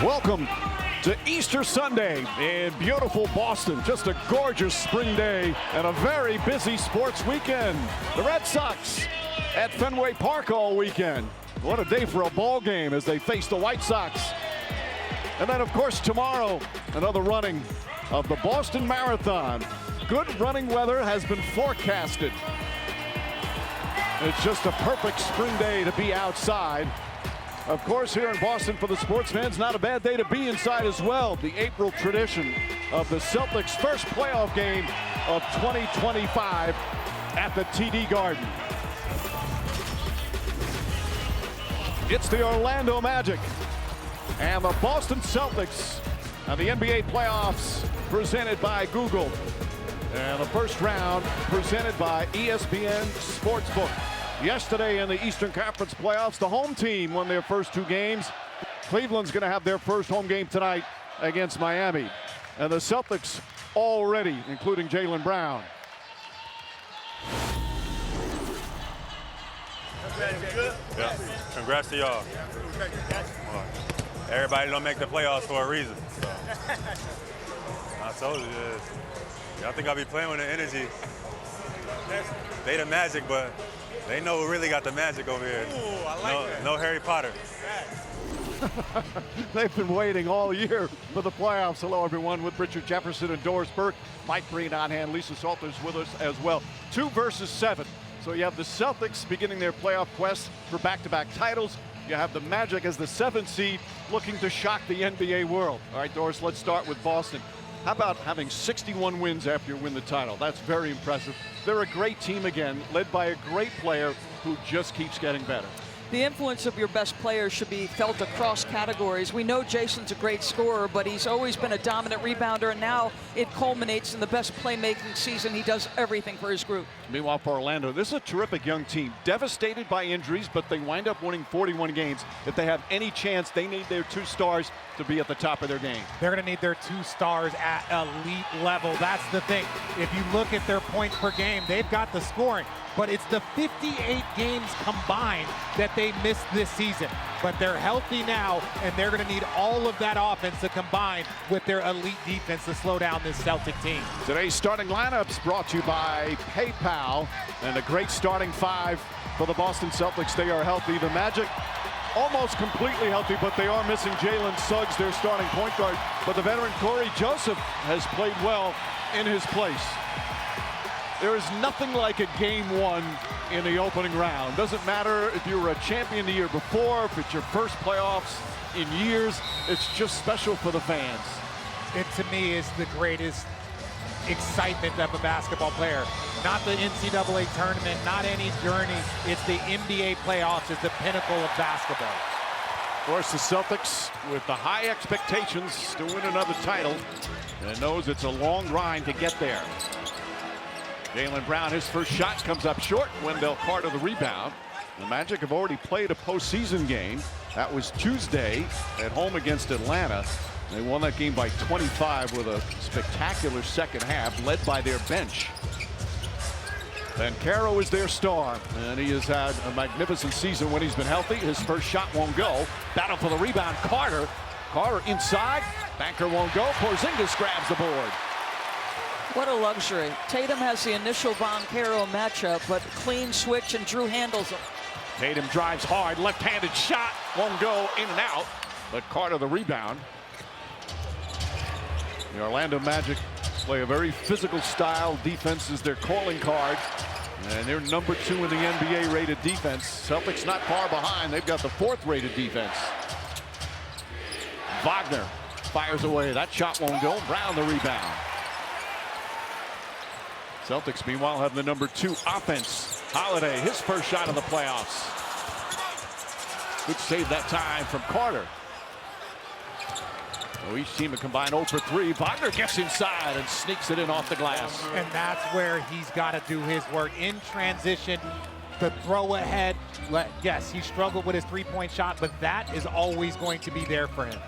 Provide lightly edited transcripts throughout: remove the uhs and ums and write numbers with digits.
Welcome to Easter Sunday in beautiful Boston. Just a gorgeous spring day and a very busy sports weekend. The Red Sox at Fenway Park all weekend. What a day for a ball game as they face the White Sox. And then, of course, tomorrow, another running of the Boston Marathon. Good running weather has been forecasted. It's just a perfect spring day to be outside. Of course, here in Boston for the sports fans, not a bad day to be inside as well. The April tradition of the Celtics' first playoff game of 2025 at the TD Garden. It's the Orlando Magic and the Boston Celtics and the NBA playoffs presented by Google. And the first round presented by ESPN Sportsbook. Yesterday in the Eastern Conference playoffs, the home team won their first two games. Cleveland's going to have their first home game tonight against Miami. And the Celtics already, including Jaylen Brown. Yeah. Congrats to y'all. Everybody don't make the playoffs for a reason. So. I told you this. I think I'll be playing with the energy. They the Magic, but they know who really got the magic over here. Ooh, I like that. No Harry Potter. They've been waiting all year for the playoffs. Hello, everyone, with Richard Jefferson and Doris Burke. Mike Breen on hand. Lisa Salters with us as well. 2 versus 7. So you have the Celtics beginning their playoff quest for back-to-back titles. You have the Magic as the 7th seed looking to shock the NBA world. All right, Doris, let's start with Boston. How about having 61 wins after you win the title? That's very impressive. They're a great team again, led by a great player who just keeps getting better. The influence of your best players should be felt across categories. We know Jason's a great scorer, but he's always been a dominant rebounder, and now it culminates in the best playmaking season. He does everything for his group. Meanwhile, for Orlando, this is a terrific young team, devastated by injuries, but they wind up winning 41 games. If they have any chance, they need their 2 stars to be at the top of their game. They're going to need their 2 stars at elite level. That's the thing. If you look at their points per game, they've got the scoring, but it's the 58 games combined that they missed this season. But they're healthy now, and they're going to need all of that offense to combine with their elite defense to slow down this Celtic team. Today's starting lineups brought to you by PayPal, and a great starting 5 for the Boston Celtics. They are healthy. The Magic almost completely healthy, but they are missing Jalen Suggs, their starting point guard. But the veteran Corey Joseph has played well in his place. There is nothing like a game 1 in the opening round. Doesn't matter if you were a champion the year before, if it's your first playoffs in years, it's just special for the fans. It, to me, is the greatest excitement of a basketball player. Not the NCAA tournament, not any journey. It's the NBA playoffs. It's the pinnacle of basketball. Of course, the Celtics with the high expectations to win another title, and knows it's a long grind to get there. Jaylen Brown, his first shot comes up short. Wendell Carter the rebound. The Magic have already played a postseason game. That was Tuesday at home against Atlanta. They won that game by 25 with a spectacular second half led by their bench. Banchero is their star, and he has had a magnificent season when he's been healthy. His first shot won't go. Battle for the rebound, Carter. Carter inside. Banker won't go. Porzingis grabs the board. What a luxury. Tatum has the initial Banchero matchup, but clean switch, and Drew handles him. Tatum drives hard. Left-handed shot. Won't go, in and out. But Carter the rebound. The Orlando Magic play a very physical style. Defense is their calling card. And they're number 2 in the NBA rated defense. Celtics not far behind. They've got the 4th rated defense. Wagner fires away. That shot won't go. Brown the rebound. Celtics, meanwhile, have the number 2 offense. Holiday, his first shot of the playoffs. Good save that time from Carter. So each team a combined 0 for 3. Wagner gets inside and sneaks it in off the glass. And that's where he's got to do his work in transition. The throw ahead. Yes, he struggled with his 3-point shot, but that is always going to be there for him.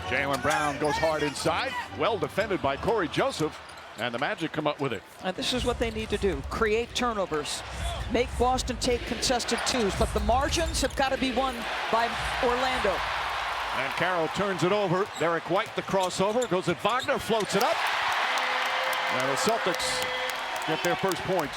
Jaylen Brown goes hard inside. Well defended by Corey Joseph. And the Magic come up with it. And this is what they need to do. Create turnovers. Make Boston take contested 2s. But the margins have got to be won by Orlando. And Carroll turns it over. Derek White, the crossover, goes at Wagner, floats it up. And the Celtics get their first points.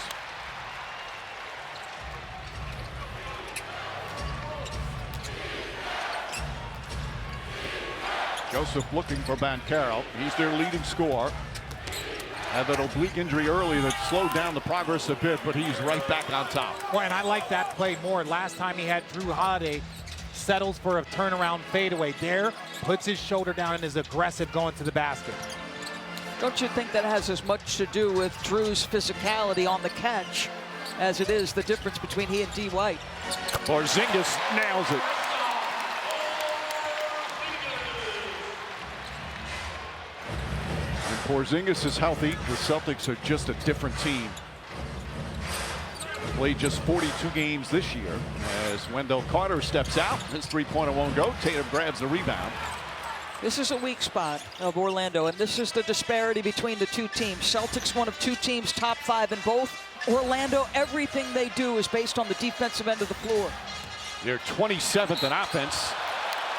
Joseph looking for Banchero. He's their leading scorer. Had that oblique injury early that slowed down the progress a bit, but he's right back on top. Well, and I like that play more. Last time he had Drew Holiday, settles for a turnaround fadeaway. There, puts his shoulder down and is aggressive going to the basket. Don't you think that has as much to do with Drew's physicality on the catch as it is the difference between he and D. White? Porzingis nails it. Porzingis is healthy. The Celtics are just a different team. Played just 42 games this year as Wendell Carter steps out. His three-pointer won't go. Tatum grabs the rebound. This is a weak spot of Orlando, and this is the disparity between the two teams. Celtics, one of two teams, top 5 in both. Orlando, everything they do is based on the defensive end of the floor. They're 27th in offense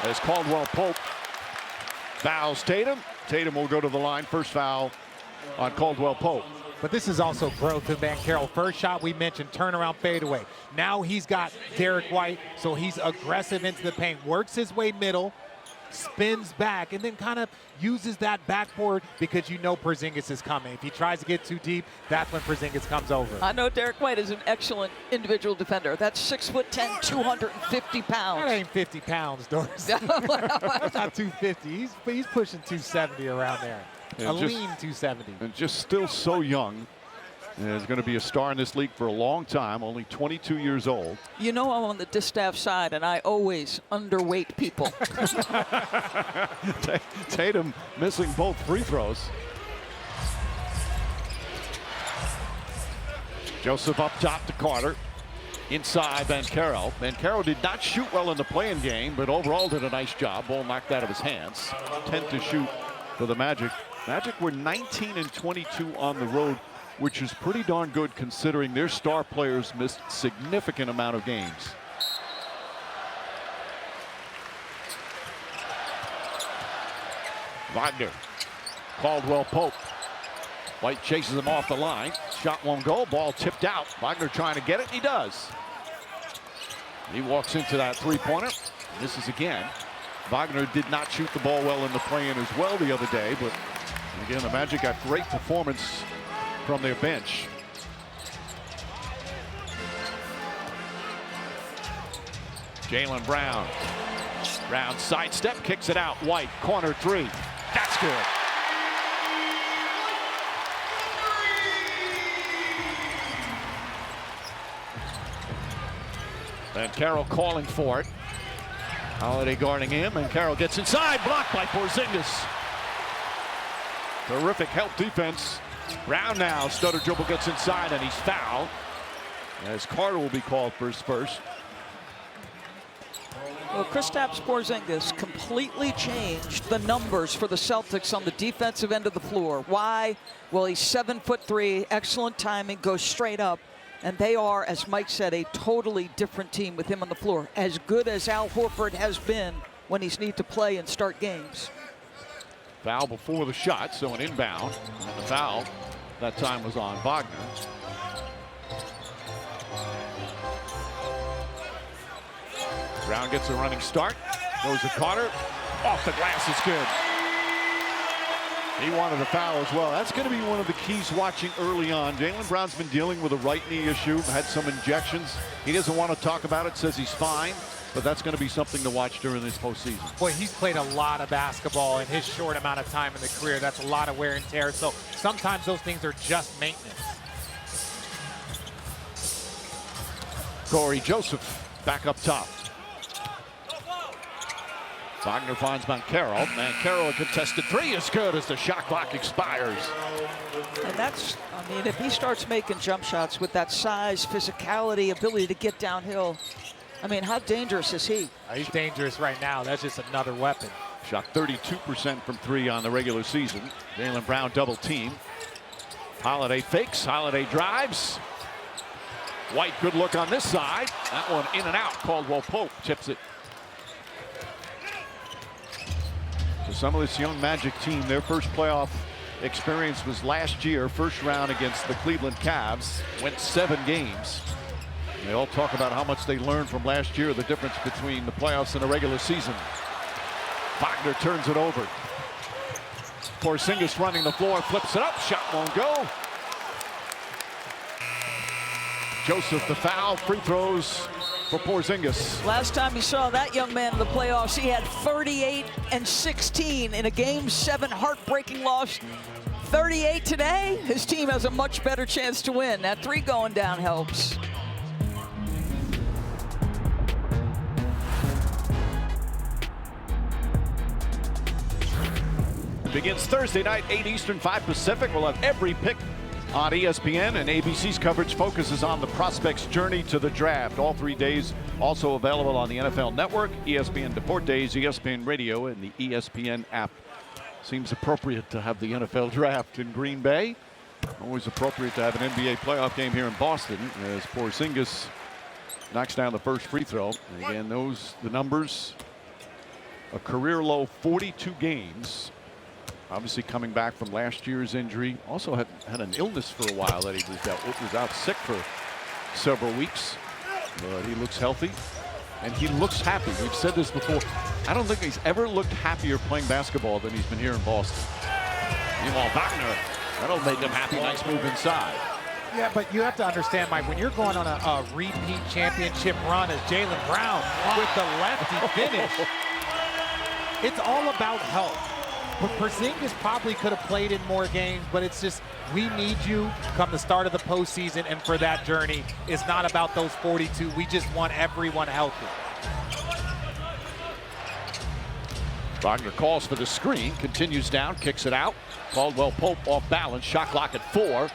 as Caldwell Pope fouls Tatum. Tatum will go to the line. First foul on Caldwell Pope. But this is also growth in Banchero. First shot we mentioned, turnaround fadeaway. Now he's got Derek White, so he's aggressive into the paint, works his way middle, spins back, and then kind of uses that backboard because you know Porzingis is coming. If he tries to get too deep, that's when Porzingis comes over. I know Derek White is an excellent individual defender. That's 6'10", 250 pounds. That ain't 50 pounds, Doris. That's not 250. He's pushing 270 around there. A lean 270. And just still so young. Is going to be a star in this league for a long time, only 22 years old. You know I'm on the distaff side, and I always underweight people. Tatum missing both free throws. Joseph up top to Carter. Inside Banchero. Banchero did not shoot well in the play-in game, but overall did a nice job. Ball knocked out of his hands. 10 to shoot for the Magic. Magic were 19 and 22 on the road, which is pretty darn good considering their star players missed significant amount of games. Wagner, Caldwell Pope. White chases him off the line. Shot won't go, ball tipped out. Wagner trying to get it, he does. He walks into that three-pointer. Misses again. Wagner did not shoot the ball well in the play-in as well the other day, but again, the Magic got great performance from their bench. Jaylen Brown. Brown sidestep, kicks it out. White, corner three. That's good. And Carroll calling for it. Holiday guarding him, and Carroll gets inside, blocked by Porzingis. Terrific help defense. Brown now, stutter dribble, gets inside, and he's fouled. As Carter will be called for his first. Well, Kristaps Porzingis completely changed the numbers for the Celtics on the defensive end of the floor. Why? Well, he's 7'3", excellent timing, goes straight up. And they are, as Mike said, a totally different team with him on the floor. As good as Al Horford has been when he's need to play and start games. Foul before the shot, so an inbound. And the foul that time was on Wagner. Brown gets a running start. Goes to Carter. Off the glass is good. He wanted a foul as well. That's going to be one of the keys watching early on. Jaylen Brown's been dealing with a right knee issue, had some injections. He doesn't want to talk about it, says he's fine, but that's going to be something to watch during this postseason. Boy, he's played a lot of basketball in his short amount of time in the career. That's a lot of wear and tear, so sometimes those things are just maintenance. Corey Joseph back up top. Wagner finds Banchero. Banchero, a contested three is good as the shot clock expires. And that's, I mean, if he starts making jump shots with that size, physicality, ability to get downhill, I mean, how dangerous is he? He's dangerous right now. That's just another weapon. Shot 32% from three on the regular season. Jaylen Brown double team. Holiday fakes, Holiday drives. White, good look on this side. That one in and out. Caldwell Pope tips it. For some of this young Magic team, their first playoff experience was last year, first round against the Cleveland Cavs, went 7 games. And they all talk about how much they learned from last year, the difference between the playoffs and the regular season. Wagner turns it over. Porzingis running the floor, flips it up, shot won't go. Joseph the foul, free throws for Porzingis. Last time you saw that young man in the playoffs, he had 38 and 16 in a Game 7 heartbreaking loss. 38 today, his team has a much better chance to win. That 3 going down helps. It begins Thursday night, 8 Eastern, 5 Pacific. We'll have every pick on ESPN, and ABC's coverage focuses on the prospects' journey to the draft. All 3 days also available on the NFL Network, ESPN Deportes, ESPN Radio, and the ESPN app. Seems appropriate to have the NFL draft in Green Bay. Always appropriate to have an NBA playoff game here in Boston as Porzingis knocks down the first free throw. And again, the numbers, a career low 42 games. Obviously coming back from last year's injury. Also had an illness for a while that he was out sick for several weeks. But he looks healthy and he looks happy. We've said this before. I don't think he's ever looked happier playing basketball than he's been here in Boston. Meanwhile, Wagner, that'll make him happy. Nice move inside. Yeah, but you have to understand, Mike, when you're going on a repeat championship run as Jaylen Brown with the lefty finish, it's all about health. But Porzingis probably could have played in more games, but it's just, we need you come the start of the postseason, and for that journey, it's not about those 42. We just want everyone healthy. Wagner calls for the screen, continues down, kicks it out. Caldwell Pope off balance, shot clock at 4.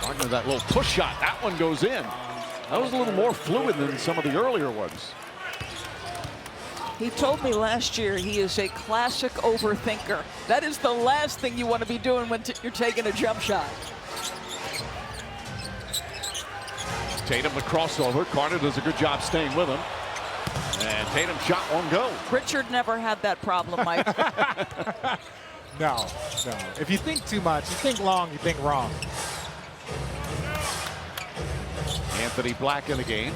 Wagner, that little push shot, that one goes in. That was a little more fluid than some of the earlier ones. He told me last year he is a classic overthinker. That is the last thing you want to be doing when you're taking a jump shot. Tatum the crossover. Carter does a good job staying with him. And Tatum shot won't go. Richard never had that problem, Mike. No. If you think too much, you think long, you think wrong. Anthony Black in the game.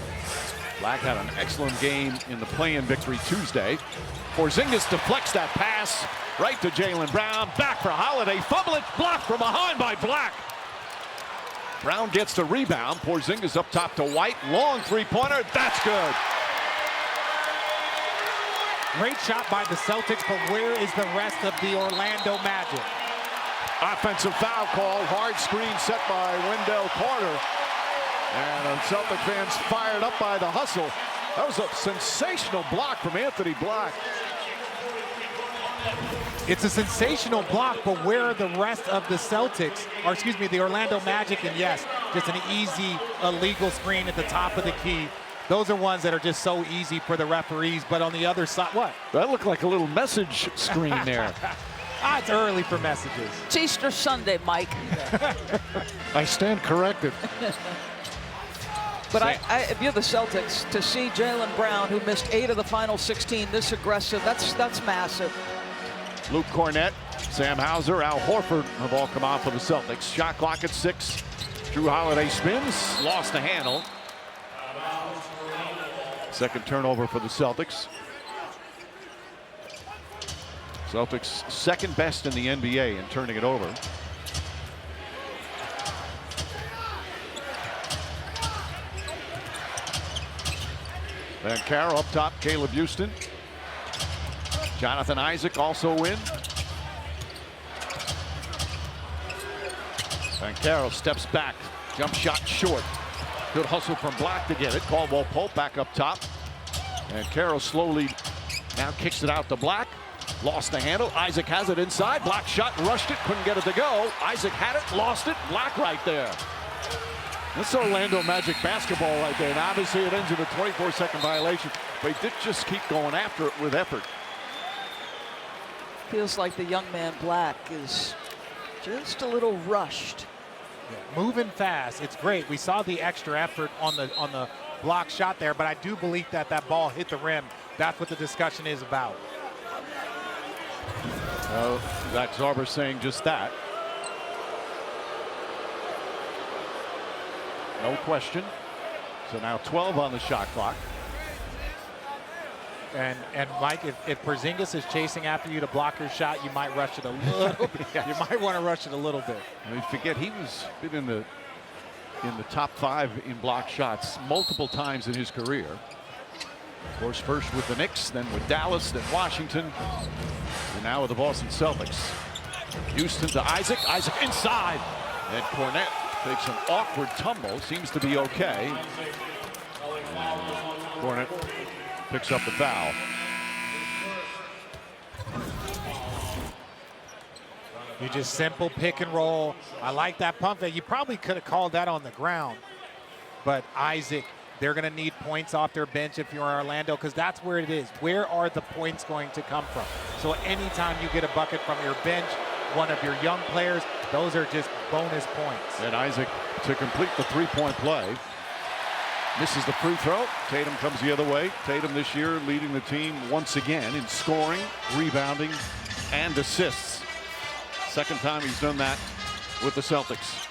Black had an excellent game in the play-in victory Tuesday. Porzingis deflects that pass right to Jaylen Brown. Back for Holiday. Fumble it. Blocked from behind by Black. Brown gets the rebound. Porzingis up top to White. Long three-pointer. That's good. Great shot by the Celtics, but where is the rest of the Orlando Magic? Offensive foul call. Hard screen set by Wendell Carter. And the Celtic fans fired up by the hustle. That was a sensational block from Anthony Black. It's a sensational block, but where are the rest of the Celtics, or excuse me, the Orlando Magic? And yes, just an easy illegal screen at the top of the key. Those are ones that are just so easy for the referees, but on the other side, what? That looked like a little message screen there. It's early for messages. It's Easter Sunday, Mike. I stand corrected. But if you're the Celtics, to see Jaylen Brown, who missed 8 of the final 16, this aggressive, that's massive. Luke Cornett, Sam Hauser, Al Horford have all come out for the Celtics. Shot clock at 6. Drew Holiday spins, lost the handle. Second turnover for the Celtics. Celtics second best in the NBA in turning it over. Van Caro up top, Caleb Houston. Jonathan Isaac also in. Van Caro steps back, jump shot short. Good hustle from Black to get it. Caldwell Pope back up top. And Caro slowly now kicks it out to Black. Lost the handle. Isaac has it inside. Black shot, rushed it, couldn't get it to go. Isaac had it, lost it. Black right there. That's Orlando Magic basketball right there. And obviously it ends in a 24-second violation. But he did just keep going after it with effort. Feels like the young man Black is just a little rushed. Yeah, moving fast. It's great. We saw the extra effort on the block shot there, but I do believe that ball hit the rim. That's what the discussion is about. Zach Zarber saying just that. No question. So now 12 on the shot clock. And Mike, if Porzingis is chasing after you to block your shot, you might rush it a little bit. Yes. You might want to rush it a little bit. I mean, forget he was been in the top 5 in block shots multiple times in his career. Of course, first with the Knicks, then with Dallas, then Washington, and now with the Boston Celtics. Houston to Isaac. Isaac inside. And Cornette takes an awkward tumble. Seems to be okay. Cornette picks up the foul. You just simple pick and roll. I like that pump fake. You probably could have called that on the ground. But Isaac, they're going to need points off their bench if you're Orlando, because that's where it is. Where are the points going to come from? So anytime you get a bucket from your bench, one of your young players, those are just bonus points. And Isaac to complete the three-point play. Misses the free throw. Tatum comes the other way. Tatum this year leading the team once again in scoring, rebounding, and assists. Second time he's done that with the Celtics.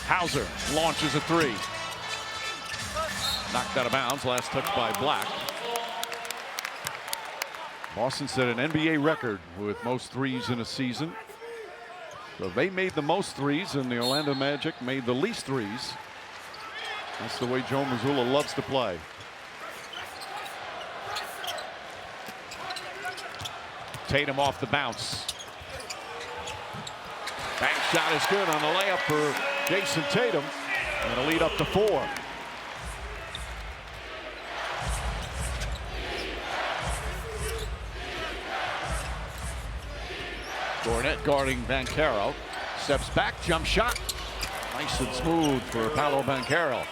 Hauser launches a three. Knocked out of bounds. Last touch by Black. Boston set an NBA record with most threes in a season. So they made the most threes, and the Orlando Magic made the least threes. That's the way Joe Mazzulla loves to play. Tatum off the bounce. Bank shot is good on the layup for Jason Tatum, and a lead up to 4. Cornette guarding Banchero. Steps back, jump shot. Nice and smooth for Paolo Banchero.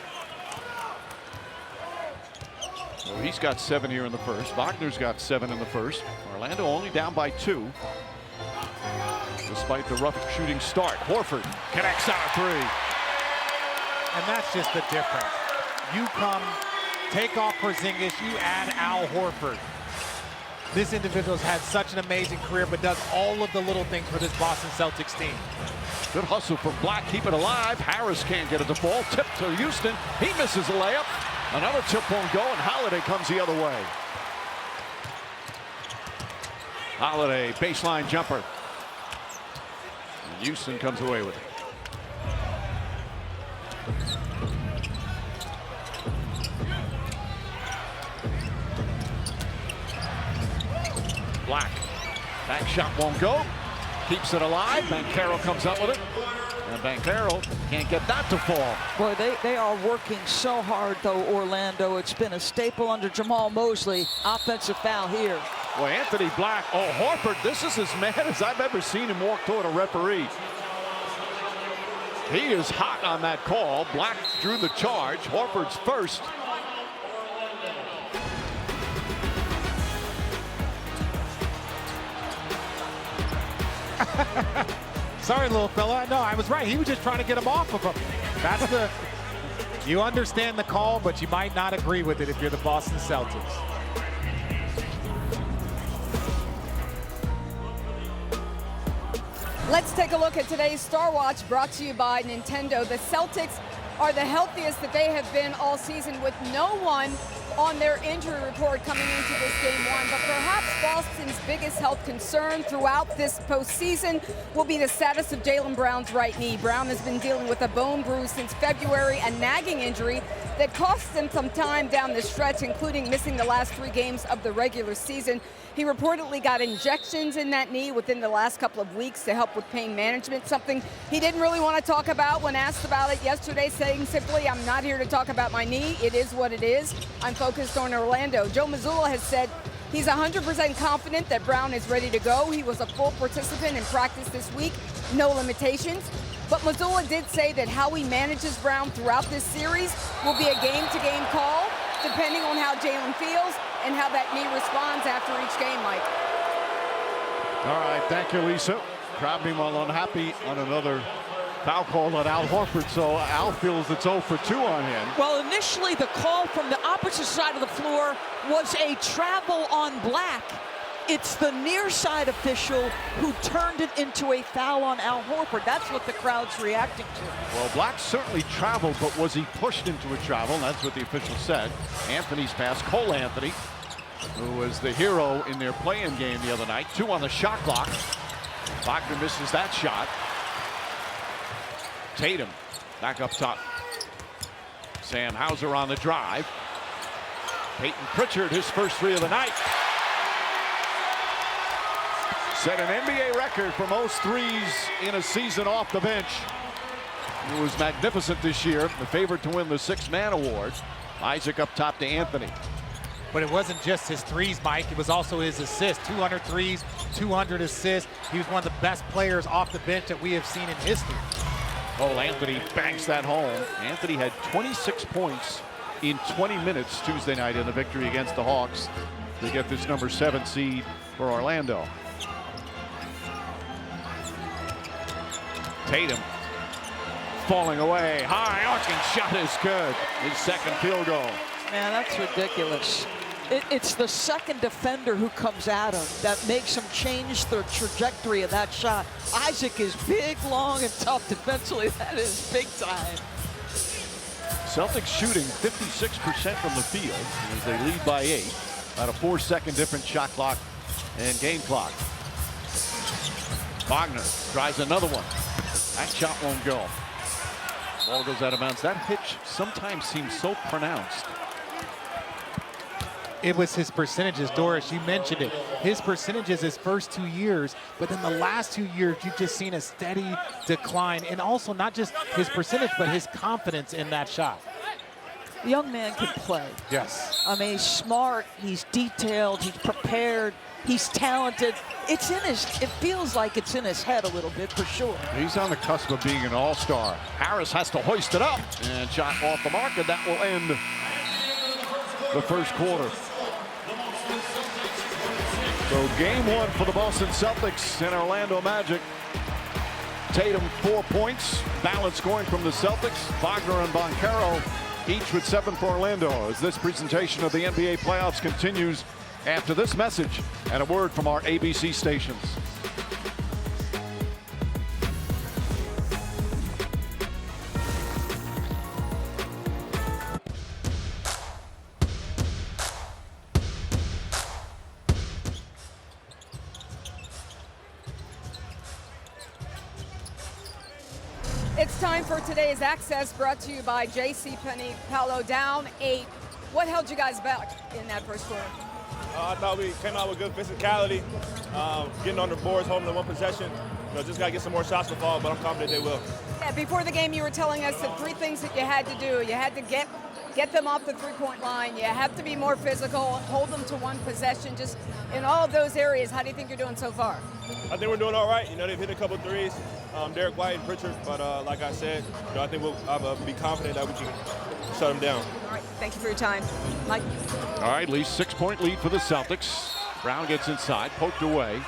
So he's got 7 here in the first. Wagner's got 7 in the first. Orlando only down by 2. Despite the rough shooting start. Horford connects on a 3. And that's just the difference. You come, take off Porzingis, you add Al Horford. This individual's had such an amazing career, but does all of the little things for this Boston Celtics team. Good hustle from Black, keep it alive. Harris can't get it to fall. Tip to Houston. He misses a layup. Another tip won't go, and Holiday comes the other way. Holiday, baseline jumper. And Houston comes away with it. Black. Back shot won't go. Keeps it alive. Banchero comes up with it. And Banchero can't get that to fall. Boy, they are working so hard, though, Orlando. It's been a staple under Jamal Mosley. Offensive foul here. Well, Anthony Black. Oh, Horford, this is as mad as I've ever seen him walk toward a referee. He is hot on that call. Black drew the charge. Horford's first. Sorry, little fella. No, I was right. He was just trying to get him off of him. That's the... You understand the call, but you might not agree with it if you're the Boston Celtics. Let's take a look at today's Star Watch, brought to you by Nintendo. The Celtics are the healthiest that they have been all season, with no one on their injury report coming into this game 1. But perhaps Boston's biggest health concern throughout this postseason will be the status of Jaylen Brown's right knee. Brown has been dealing with a bone bruise since February, a nagging injury that cost him some time down the stretch, including missing the last 3 games of the regular season. He reportedly got injections in that knee within the last couple of weeks to help with pain management, something he didn't really want to talk about when asked about it yesterday, saying simply, "I'm not here to talk about my knee. It is what it is. I'm focused on Orlando." Joe Mazzulla has said he's 100% confident that Brown is ready to go. He was a full participant in practice this week, no limitations. But Mazzulla did say that how he manages Brown throughout this series will be a game-to-game call, depending on how Jaylen feels and how that knee responds after each game, Mike. All right, thank you, Lisa. Crowd meanwhile unhappy on another Foul call on Al Horford, so Al feels it's 0 for 2 on him. Well, initially the call from the opposite side of the floor was a travel on Black. It's the near side official who turned it into a foul on Al Horford. That's what the crowd's reacting to. Well, Black certainly traveled, but was he pushed into a travel? That's what the official said. Anthony's pass, Cole Anthony, who was the hero in their play-in game the other night. 2 on the shot clock. Wagner misses that shot. Tatum back up top. Sam Hauser on the drive. Peyton Pritchard, his first 3 of the night. Set an NBA record for most threes in a season off the bench. He was magnificent this year, the favorite to win the 6-man award. Isaac up top to Anthony. But it wasn't just his threes, Mike. It was also his assists. 200 threes, 200 assists. He was one of the best players off the bench that we have seen in history. Cole Anthony banks that home. Anthony had 26 points in 20 minutes Tuesday night in the victory against the Hawks to get this number 7 seed for Orlando. Tatum falling away. High arcing shot is good. His second field goal. Man, that's ridiculous. It's the second defender who comes at him that makes him change the trajectory of that shot. Isaac is big, long, and tough defensively. That is big time. Celtics shooting 56% from the field as they lead by 8. About a 4-second different shot clock and game clock. Wagner tries another one. That shot won't go. Ball goes out of bounds. That hitch sometimes seems so pronounced. It was his percentages, Doris, you mentioned it. His percentages his first 2 years, but then the last 2 years, you've just seen a steady decline. And also not just his percentage, but his confidence in that shot. The young man can play. Yes. I mean, he's smart, he's detailed, he's prepared, he's talented. It feels like it's in his head a little bit for sure. He's on the cusp of being an all-star. Harris has to hoist it up and shot off the mark, and that will end the first quarter. So game 1 for the Boston Celtics and Orlando Magic. Tatum 4 points, balance scoring from the Celtics. Wagner and Banchero each with 7 for Orlando as this presentation of the NBA playoffs continues after this message and a word from our ABC stations. It's time for today's Access, brought to you by JCPenney. Paolo down 8. What held you guys back in that first quarter? I thought we came out with good physicality, getting on the boards, holding the one possession. Just got to get some more shots to fall, but I'm confident they will. Yeah, before the game, you were telling us the 3 things that you had to do. You had to get them off the 3-point line. You have to be more physical, hold them to one possession. Just in all of those areas, how do you think you're doing so far? I think we're doing all right. They've hit a couple threes, Derek White and Pritchard, but like I said, I think I'll be confident that we can shut them down. All right, thank you for your time. Mike? All right, Lee, 6-point lead for the Celtics. Brown gets inside, poked away.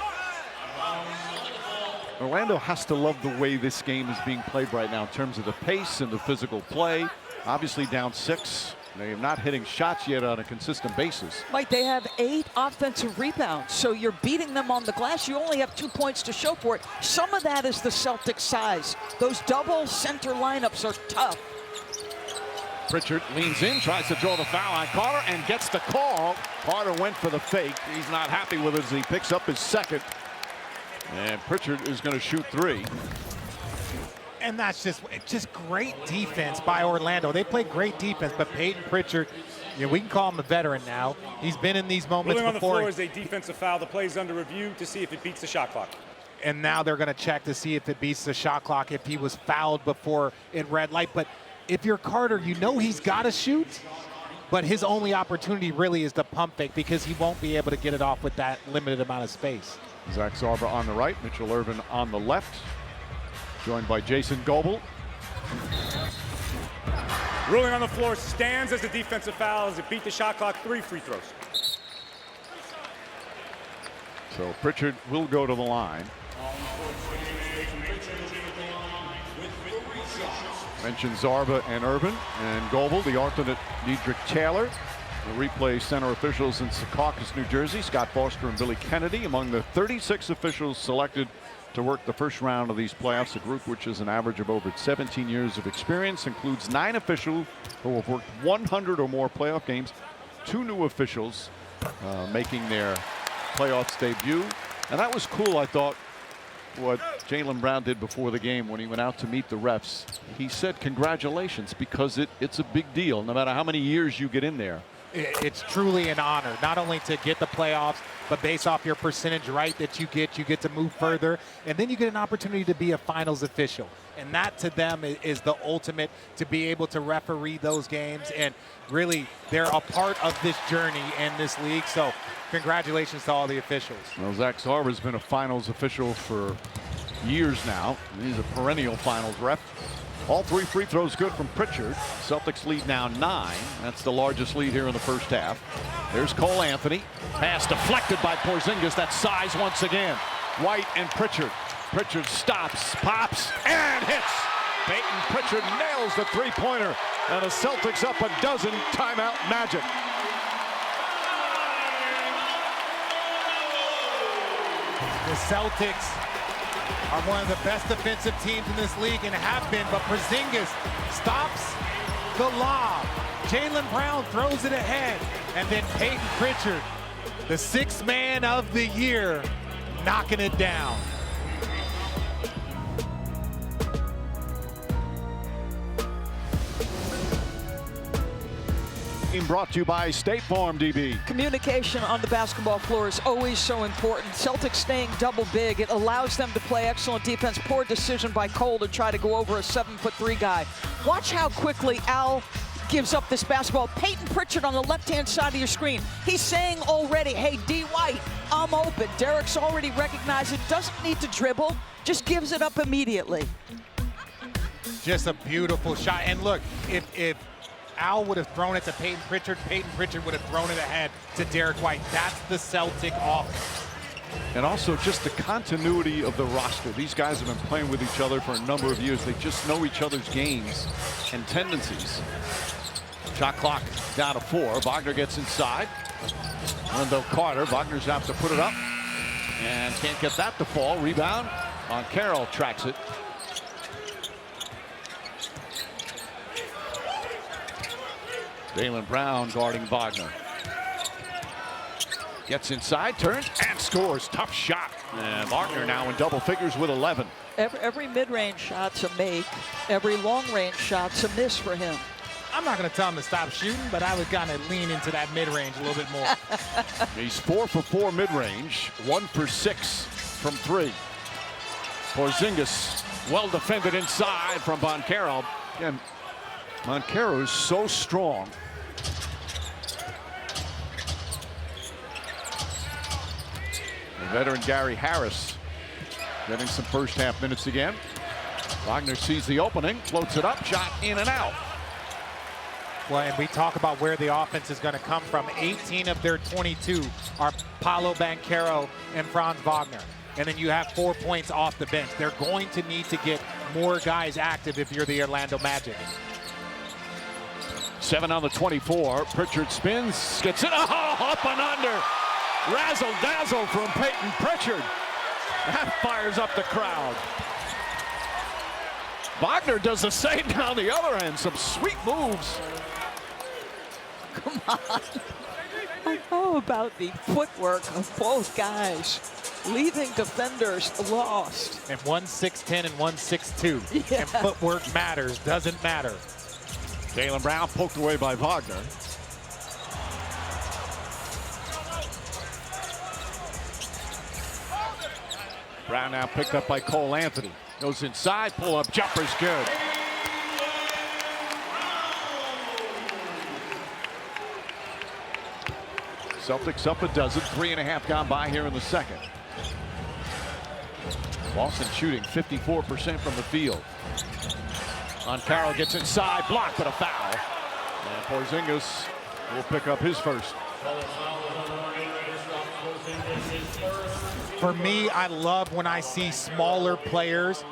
Orlando has to love the way this game is being played right now in terms of the pace and the physical play. Obviously down 6. They are not hitting shots yet on a consistent basis. Mike, they have 8 offensive rebounds, so you're beating them on the glass. You only have 2 points to show for it. Some of that is the Celtics' size. Those double center lineups are tough. Pritchard leans in, tries to draw the foul on Carter, and gets the call. Carter went for the fake. He's not happy with it as he picks up his second. And Pritchard is going to shoot 3. And that's just great defense by Orlando. They play great defense, but Peyton Pritchard, we can call him a veteran now. He's been in these moments before. before. On the floor is a defensive foul. The play is under review to see if it beats the shot clock. And now they're going to check to see if it beats the shot clock, if he was fouled before in red light. But if you're Carter, he's got to shoot. But his only opportunity really is the pump fake because he won't be able to get it off with that limited amount of space. Zach Sarver on the right, Mitchell Irvin on the left. Joined by Jason Goebel. Ruling on the floor stands as a defensive foul as it beat the shot clock. 3 free throws. So Pritchard will go to the line. Mentioned Zarba and Urban and Goebel, the alternate Diedrich Taylor. The replay center officials in Secaucus, New Jersey. Scott Foster and Billy Kennedy among the 36 officials selected to work the first round of these playoffs. A group which is an average of over 17 years of experience, includes 9 officials who have worked 100 or more playoff games. 2 new officials making their playoffs debut. And that was cool, I thought, what Jaylen Brown did before the game when he went out to meet the refs. He said congratulations, because it's a big deal no matter how many years you get in there. It's truly an honor, not only to get the playoffs, but based off your percentage right that you get to move further, and then you get an opportunity to be a finals official. And that to them is the ultimate, to be able to referee those games. And really, they're a part of this journey in this league. So congratulations to all the officials. Well, Zach Zarba's been a finals official for years now. He's a perennial finals ref. All 3 free throws good from Pritchard. Celtics lead now 9. That's the largest lead here in the first half. There's Cole Anthony. Pass deflected by Porzingis. That's size once again. White and Pritchard. Pritchard stops, pops, and hits. Peyton Pritchard nails the three-pointer. And the Celtics up a dozen. Timeout Magic. The Celtics are one of the best defensive teams in this league and have been, but Porzingis stops the lob. Jaylen Brown throws it ahead, and then Peyton Pritchard, the 6th man of the year, knocking it down. Brought to you by State Farm, DB. Communication on the basketball floor is always so important. Celtics staying double big. It allows them to play excellent defense. Poor decision by Cole to try to go over a 7'3" guy. Watch how quickly Al gives up this basketball. Peyton Pritchard on the left-hand side of your screen. He's saying already, hey, D. White, I'm open. Derek's already recognized it. Doesn't need to dribble. Just gives it up immediately. Just a beautiful shot. And look, if Al would have thrown it to Peyton Pritchard would have thrown it ahead to Derek White. That's the Celtic offense. And also just the continuity of the roster. These guys have been playing with each other for a number of years. They just know each other's games and tendencies. Shot clock down to 4. Wagner gets inside. Wendell Carter. Wagner's have to put it up and can't get that to fall. Rebound on Carroll, tracks it. Jaylen Brown guarding Wagner. Gets inside, turns, and scores. Tough shot. And Wagner now in double figures with 11. Every mid-range shot's a make. Every long-range shot's a miss for him. I'm not going to tell him to stop shooting, but I would kind of lean into that mid-range a little bit more. He's 4 for 4 mid-range, 1 for 6 from 3. Porzingis well defended inside from Banchero. Again, Banchero is so strong. The veteran Gary Harris getting some first half minutes again. Wagner sees the opening, floats it up, shot in and out. Well, and we talk about where the offense is going to come from. 18 of their 22 are Paolo Banchero and Franz Wagner. And then you have 4 points off the bench. They're going to need to get more guys active if you're the Orlando Magic. 7 on the 24. Pritchard spins, gets it. Oh, up and under. Razzle dazzle from Peyton Pritchard. That fires up the crowd. Wagner does the same down the other end. Some sweet moves. Come on. How about the footwork of both guys? Leaving defenders lost. And 1-6-10 and 1-6-2. Yeah. And footwork matters, doesn't matter. Jaylen Brown poked away by Wagner. Brown now picked up by Cole Anthony. Goes inside, pull up, jumper's good. Celtics up a dozen, 3.5 gone by here in the second. Boston shooting 54% from the field. Carroll gets inside, blocked, but a foul. And Porzingis will pick up his first. For me, I love when I see smaller players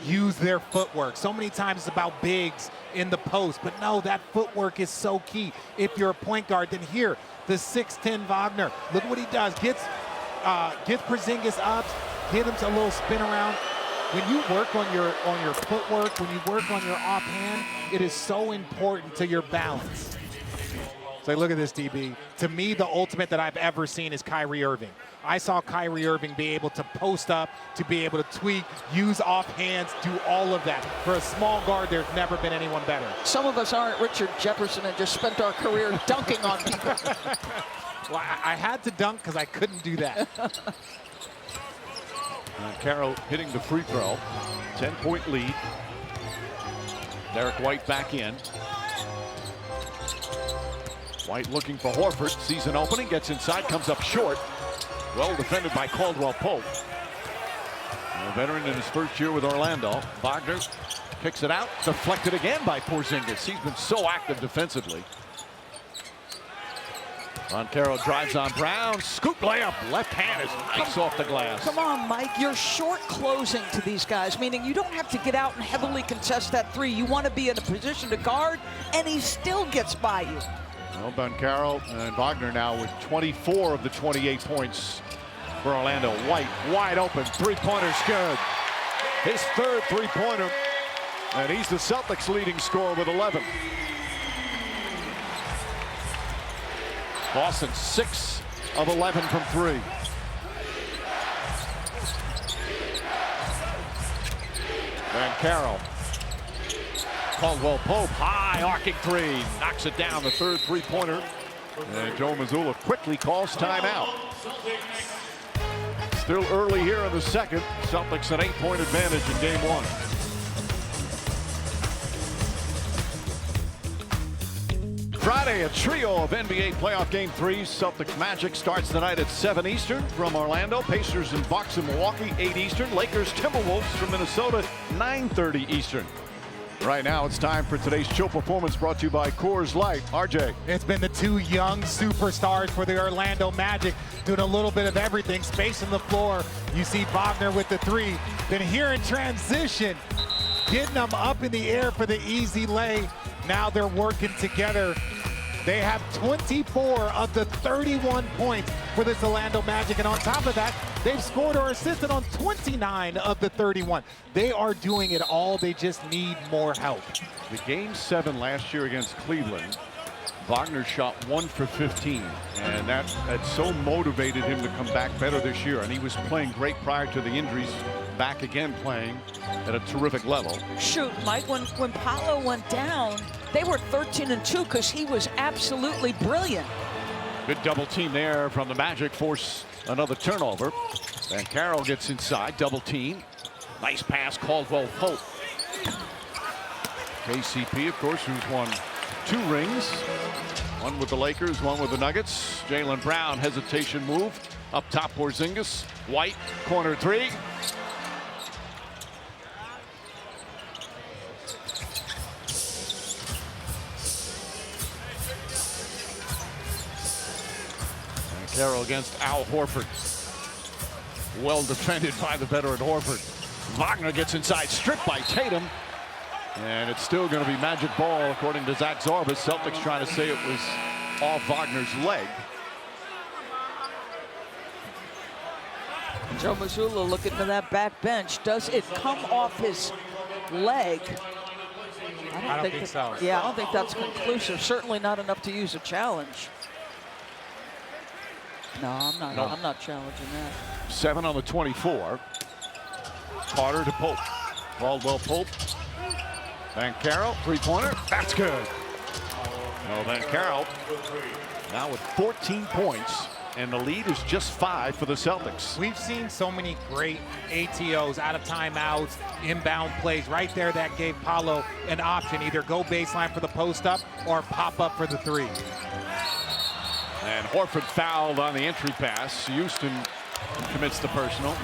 use their footwork. So many times it's about bigs in the post, but no, that footwork is so key. If you're a point guard, then here, the 6'10 Wagner, look what he does. Gets Porzingis up, hit him to a little spin around. When you work on your footwork, when you work on your offhand, it is so important to your balance. So look at this, DB. To me, the ultimate that I've ever seen is Kyrie Irving. I saw Kyrie Irving be able to post up, to be able to tweak, use offhands, do all of that. For a small guard, there's never been anyone better. Some of us aren't Richard Jefferson and just spent our career dunking on people. Well, I had to dunk because I couldn't do that. Carroll hitting the free throw. 10-point lead. Derek White back in. White looking for Horford. Sees an opening, gets inside, comes up short. Well defended by Caldwell Pope. A veteran in his first year with Orlando. Wagner kicks it out. Deflected again by Porzingis. He's been so active defensively. Carroll drives on Brown. Scoop layup. Left hand is nice off the glass. Come on, Mike. You're short closing to these guys, meaning you don't have to get out and heavily contest that three. You want to be in a position to guard, and he still gets by you. Well, Carroll and Wagner now with 24 of the 28 points for Orlando. White wide open. Three-pointer's good. His third three-pointer, and he's the Celtics' leading scorer with 11. Boston 6 of 11 from three. And Carroll. Caldwell Pope, high arcing three, knocks it down, the third three-pointer. And Joe Mazzulla quickly calls timeout. Still early here in the second. Celtics an 8-point advantage in game one. Friday, a trio of NBA playoff game threes. Celtics Magic starts tonight at 7 Eastern from Orlando. Pacers and Bucks in Milwaukee, 8 Eastern. Lakers Timberwolves from Minnesota, 9:30 Eastern. Right now, it's time for today's Chill Performance, brought to you by Coors Light. RJ. It's been the two young superstars for the Orlando Magic doing a little bit of everything. Space on the floor. You see Wagner with the three. Then here in transition, getting them up in the air for the easy lay. Now they're working together. They have 24 of the 31 points for this Orlando Magic. And on top of that, they've scored or assisted on 29 of the 31. They are doing it all. They just need more help. The game 7 last year against Cleveland, Wagner shot 1 for 15. And that had so motivated him to come back better this year. And he was playing great prior to the injuries. Back again playing at a terrific level. Shoot, Mike, when Paolo went down, they were 13-2 because he was absolutely brilliant. Good double team there from the Magic, force another turnover. And Carroll gets inside, double team. Nice pass, Caldwell Pope. KCP, of course, who's won 2 rings. One with the Lakers, one with the Nuggets. Jaylen Brown, hesitation move. Up top, Porzingis. White, corner three. Carroll against Al Horford. Well defended by the veteran Horford. Wagner gets inside, stripped by Tatum. And it's still going to be Magic ball, according to Zach Zarvis. Celtics trying to say it was off Wagner's leg. Joe Mazzulla looking to that back bench. Does it come off his leg? I don't think so. Yeah, I don't think that's conclusive. Certainly not enough to use a challenge. No, I'm not challenging that. 7 on the 24. Carter to Pope. Caldwell Pope. Van Carroll, three-pointer. That's good. Well, Van Carroll now with 14 points, and the lead is just 5 for the Celtics. We've seen so many great ATOs, out of timeouts, inbound plays. Right there, that gave Paolo an option. Either go baseline for the post-up or pop up for the three. And Horford fouled on the entry pass. Houston commits the personal.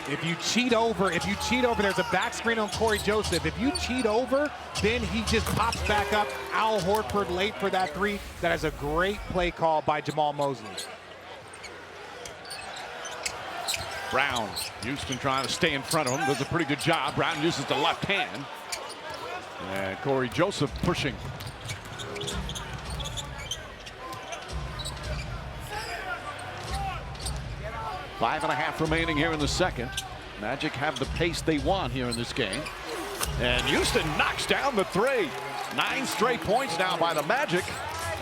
If you cheat over, there's a back screen on Corey Joseph. If you cheat over, then he just pops back up. Al Horford late for that three. That is a great play call by Jamal Mosley. Brown, Houston trying to stay in front of him. Does a pretty good job. Brown uses the left hand. And Corey Joseph pushing. Five and a half remaining here in the second. Magic have the pace they want here in this game. And Houston knocks down the three. 9 straight points now by the Magic.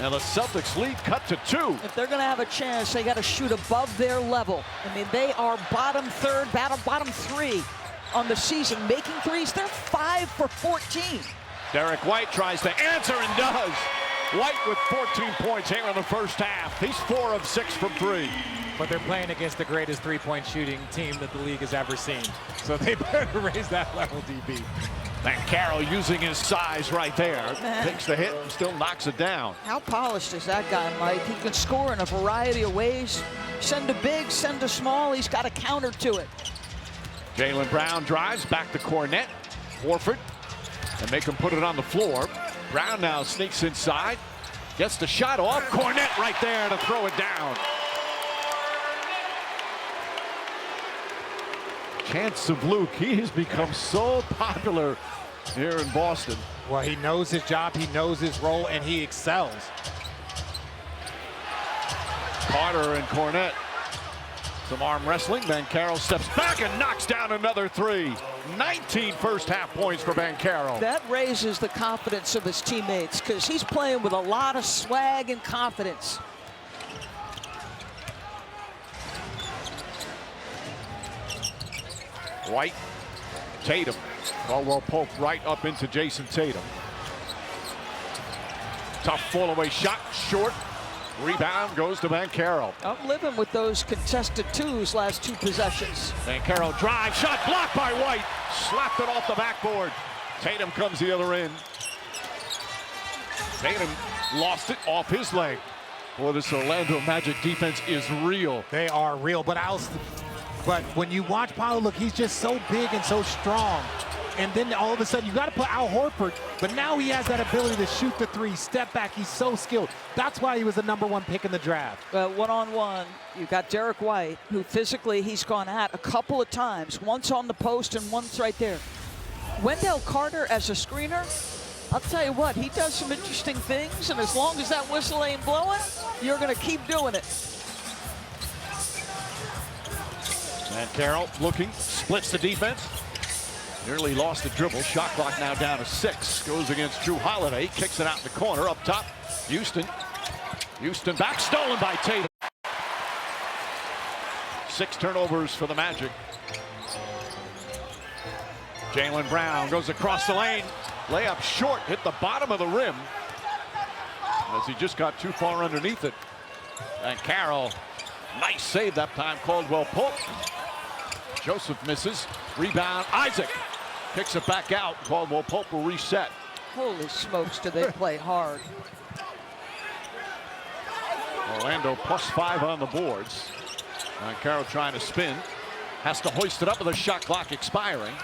And the Celtics lead cut to 2. If they're going to have a chance, they got to shoot above their level. I mean, they are bottom third, bottom 3 on the season. Making threes, they're 5 for 14. Derek White tries to answer and does. White with 14 points here in the first half. He's 4 of 6 from 3. But they're playing against the greatest three-point shooting team that the league has ever seen. So they better raise that level, DB. And Carroll using his size right there. Takes the hit and still knocks it down. How polished is that guy, Mike? He can score in a variety of ways. Send a big, send a small. He's got a counter to it. Jaylen Brown drives back to Cornette. Horford. And make him put it on the floor. Brown now sneaks inside. Gets the shot off. Cornette right there to throw it down. Chance of Luke. He has become so popular here in Boston. Well, he knows his job, he knows his role, and he excels. Carter and Cornette. Some arm wrestling. Banchero steps back and knocks down another 3. 19 first half points for Banchero. That raises the confidence of his teammates because he's playing with a lot of swag and confidence. White, Tatum. Caldwell Pope right up into Jason Tatum. Tough fall-away shot, short. Rebound goes to Banchero. I'm living with those contested 2s last 2 possessions. Banchero drive, shot blocked by White. Slapped it off the backboard. Tatum comes the other end. Tatum lost it off his leg. Boy, this Orlando Magic defense is real. They are real, but when you watch Paolo, look, he's just so big and so strong. And then all of a sudden, you got to put Al Horford, but now he has that ability to shoot the 3, step back. He's so skilled. That's why he was the #1 pick in the draft. One-on-one, you got Derek White, who physically he's gone at a couple of times, once on the post and once right there. Wendell Carter as a screener, I'll tell you what, he does some interesting things, and as long as that whistle ain't blowing, you're going to keep doing it. And Carroll looking, splits the defense. Nearly lost the dribble. Shot clock now down to 6. Goes against Drew Holiday. Kicks it out in the corner. Up top, Houston. Houston back, stolen by Tatum. 6 turnovers for the Magic. Jaylen Brown goes across the lane. Layup short, hit the bottom of the rim. As he just got too far underneath it. And Carroll, nice save that time. Caldwell Pope. Joseph misses. Rebound, Isaac. Kicks it back out. Caldwell Pope will reset. Holy smokes, do they play hard. Orlando +5 on the boards. Carroll trying to spin. Has to hoist it up with a shot clock expiring.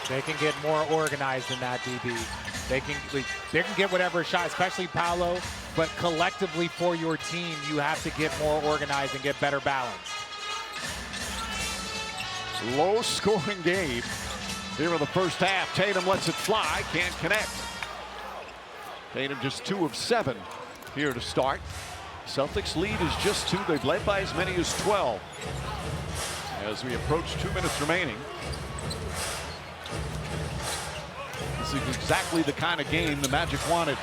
They can get more organized than that, DB. They can get whatever shot, especially Paolo, but collectively for your team, you have to get more organized and get better balance. Low scoring game here in the first half. Tatum lets it fly, can't connect. Tatum just 2 of 7 here to start. Celtics lead is just 2. They've led by as many as 12. As we approach 2 minutes remaining. This is exactly the kind of game the Magic wanted.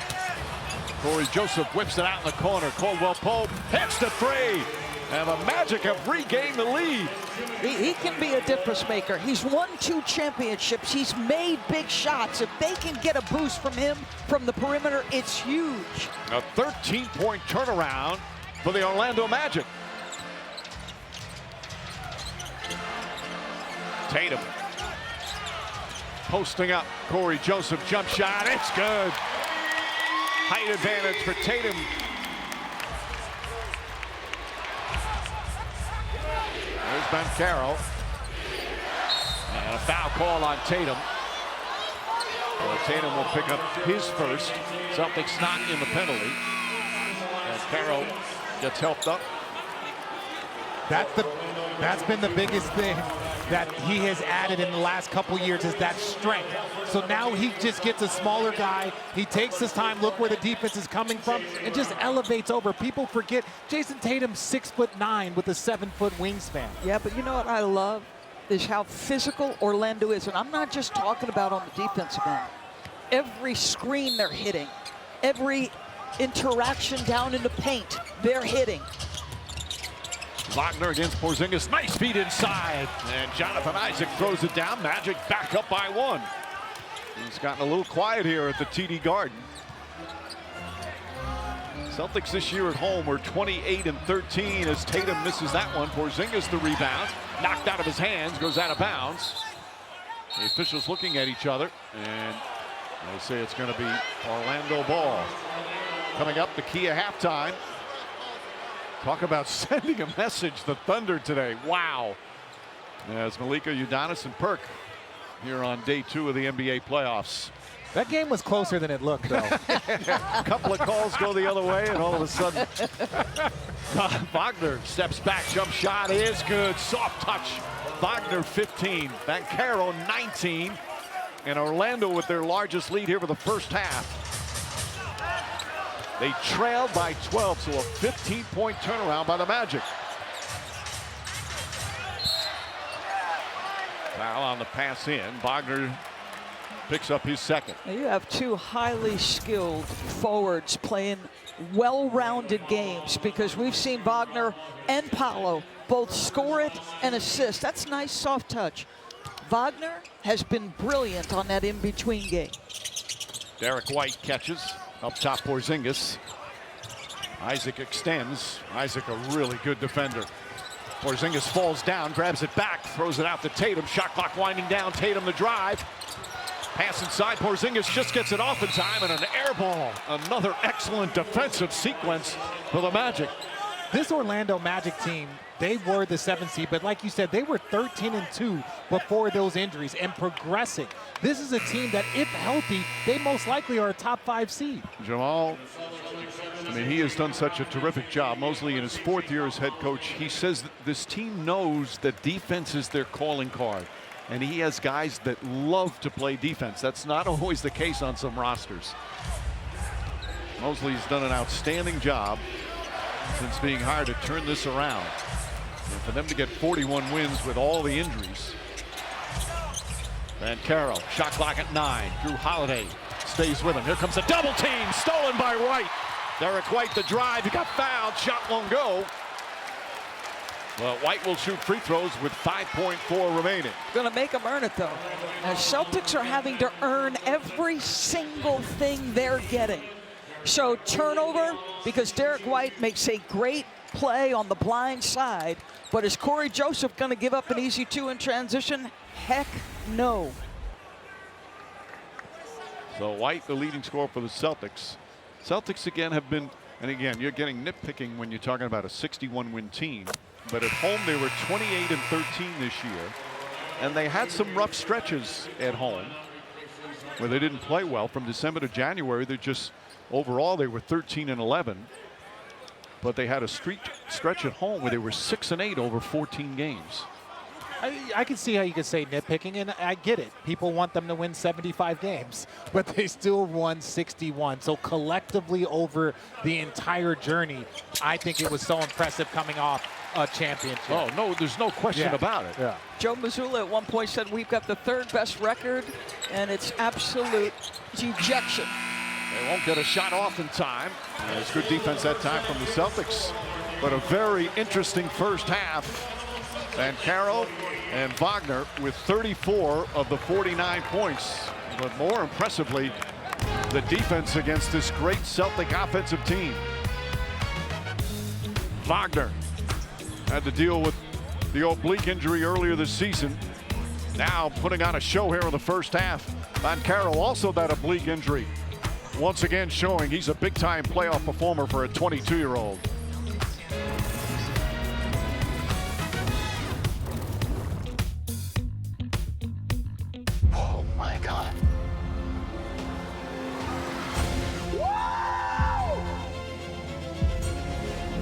Corey Joseph whips it out in the corner. Caldwell Pope hits the 3. And the Magic have regained the lead. He can be a difference maker. He's won 2 championships. He's made big shots. If they can get a boost from him from the perimeter, it's huge. A 13-point turnaround for the Orlando Magic. Tatum posting up. Corey Joseph jump shot. It's good. Height advantage for Tatum. There's Banchero. And a foul call on Tatum. Well, Tatum will pick up his first. Celtics not in the penalty. And Carroll gets helped up. That's been the biggest thing that he has added in the last couple years, is that strength. So now he just gets a smaller guy. He takes his time, look where the defense is coming from, and just elevates over. People forget Jason Tatum's 6'9" with a 7-foot wingspan. Yeah, but you know what I love is how physical Orlando is. And I'm not just talking about on the defensive end. Every screen they're hitting, every interaction down in the paint, they're hitting. Wagner against Porzingis. Nice feed inside. And Jonathan Isaac throws it down. Magic back up by 1. He's gotten a little quiet here at the TD Garden. Celtics this year at home were 28-13 as Tatum misses that one. Porzingis the rebound. Knocked out of his hands. Goes out of bounds. The officials looking at each other. And they say it's going to be Orlando ball. Coming up, the key of halftime. Talk about sending a message, the Thunder today. Wow. As Malika, Udonis, and Perk here on day 2 of the NBA playoffs. That game was closer than it looked, though. A couple of calls go the other way, and all of a sudden, Wagner steps back. Jump shot is good. Soft touch. Wagner 15. Banchero 19. And Orlando with their largest lead here for the first half. They trailed by 12, so a 15-point turnaround by the Magic. Foul on the pass in. Wagner picks up his second. Now you have 2 highly skilled forwards playing well-rounded games, because we've seen Wagner and Paolo both score it and assist. That's nice soft touch. Wagner has been brilliant on that in-between game. Derek White catches. Up top, Porzingis. Isaac extends. Isaac, a really good defender. Porzingis falls down, grabs it back, throws it out to Tatum. Shot clock winding down. Tatum the drive. Pass inside. Porzingis just gets it off in time, and an air ball. Another excellent defensive sequence for the Magic. This Orlando Magic team, they were the 7th seed, but like you said, they were 13-2 before those injuries and progressing. This is a team that, if healthy, they most likely are a top 5 seed. Jamal, I mean, he has done such a terrific job. Mosley in his 4th year as head coach, he says that this team knows that defense is their calling card. And he has guys that love to play defense. That's not always the case on some rosters. Mosley's done an outstanding job since being hired to turn this around. And for them to get 41 wins with all the injuries. Banchero, shot clock at 9. Drew Holiday stays with him. Here comes a double team, stolen by White. Derek White the drive, he got fouled, shot won't go. Well, White will shoot free throws with 5.4 remaining. Going to make them earn it, though. Now, Celtics are having to earn every single thing they're getting. So turnover, because Derek White makes a great play on the blind side, but is Corey Joseph going to give up an easy 2 in transition? Heck no. So White, the leading scorer for the Celtics. Celtics again have been, and again, you're getting nitpicking when you're talking about a 61-win team, but at home they were 28-13 this year, and they had some rough stretches at home where they didn't play well. From December to January, they just, overall they were 13-11, but they had a stretch at home where they were 6-8 over 14 games. I can see how you could say nitpicking, and I get it. People want them to win 75 games, but they still won 61. So collectively over the entire journey, I think it was so impressive coming off a championship. Oh, no, there's no question about it. Yeah. Joe Mazzulla at one point said we've got the 3rd best record, and it's absolute dejection. They won't get a shot off in time. It's good defense that time from the Celtics, but a very interesting first half. Banchero and Wagner with 34 of the 49 points. But more impressively, the defense against this great Celtic offensive team. Wagner had to deal with the oblique injury earlier this season. Now putting on a show here in the first half. Banchero also that oblique injury. Once again showing he's a big-time playoff performer for a 22-year-old.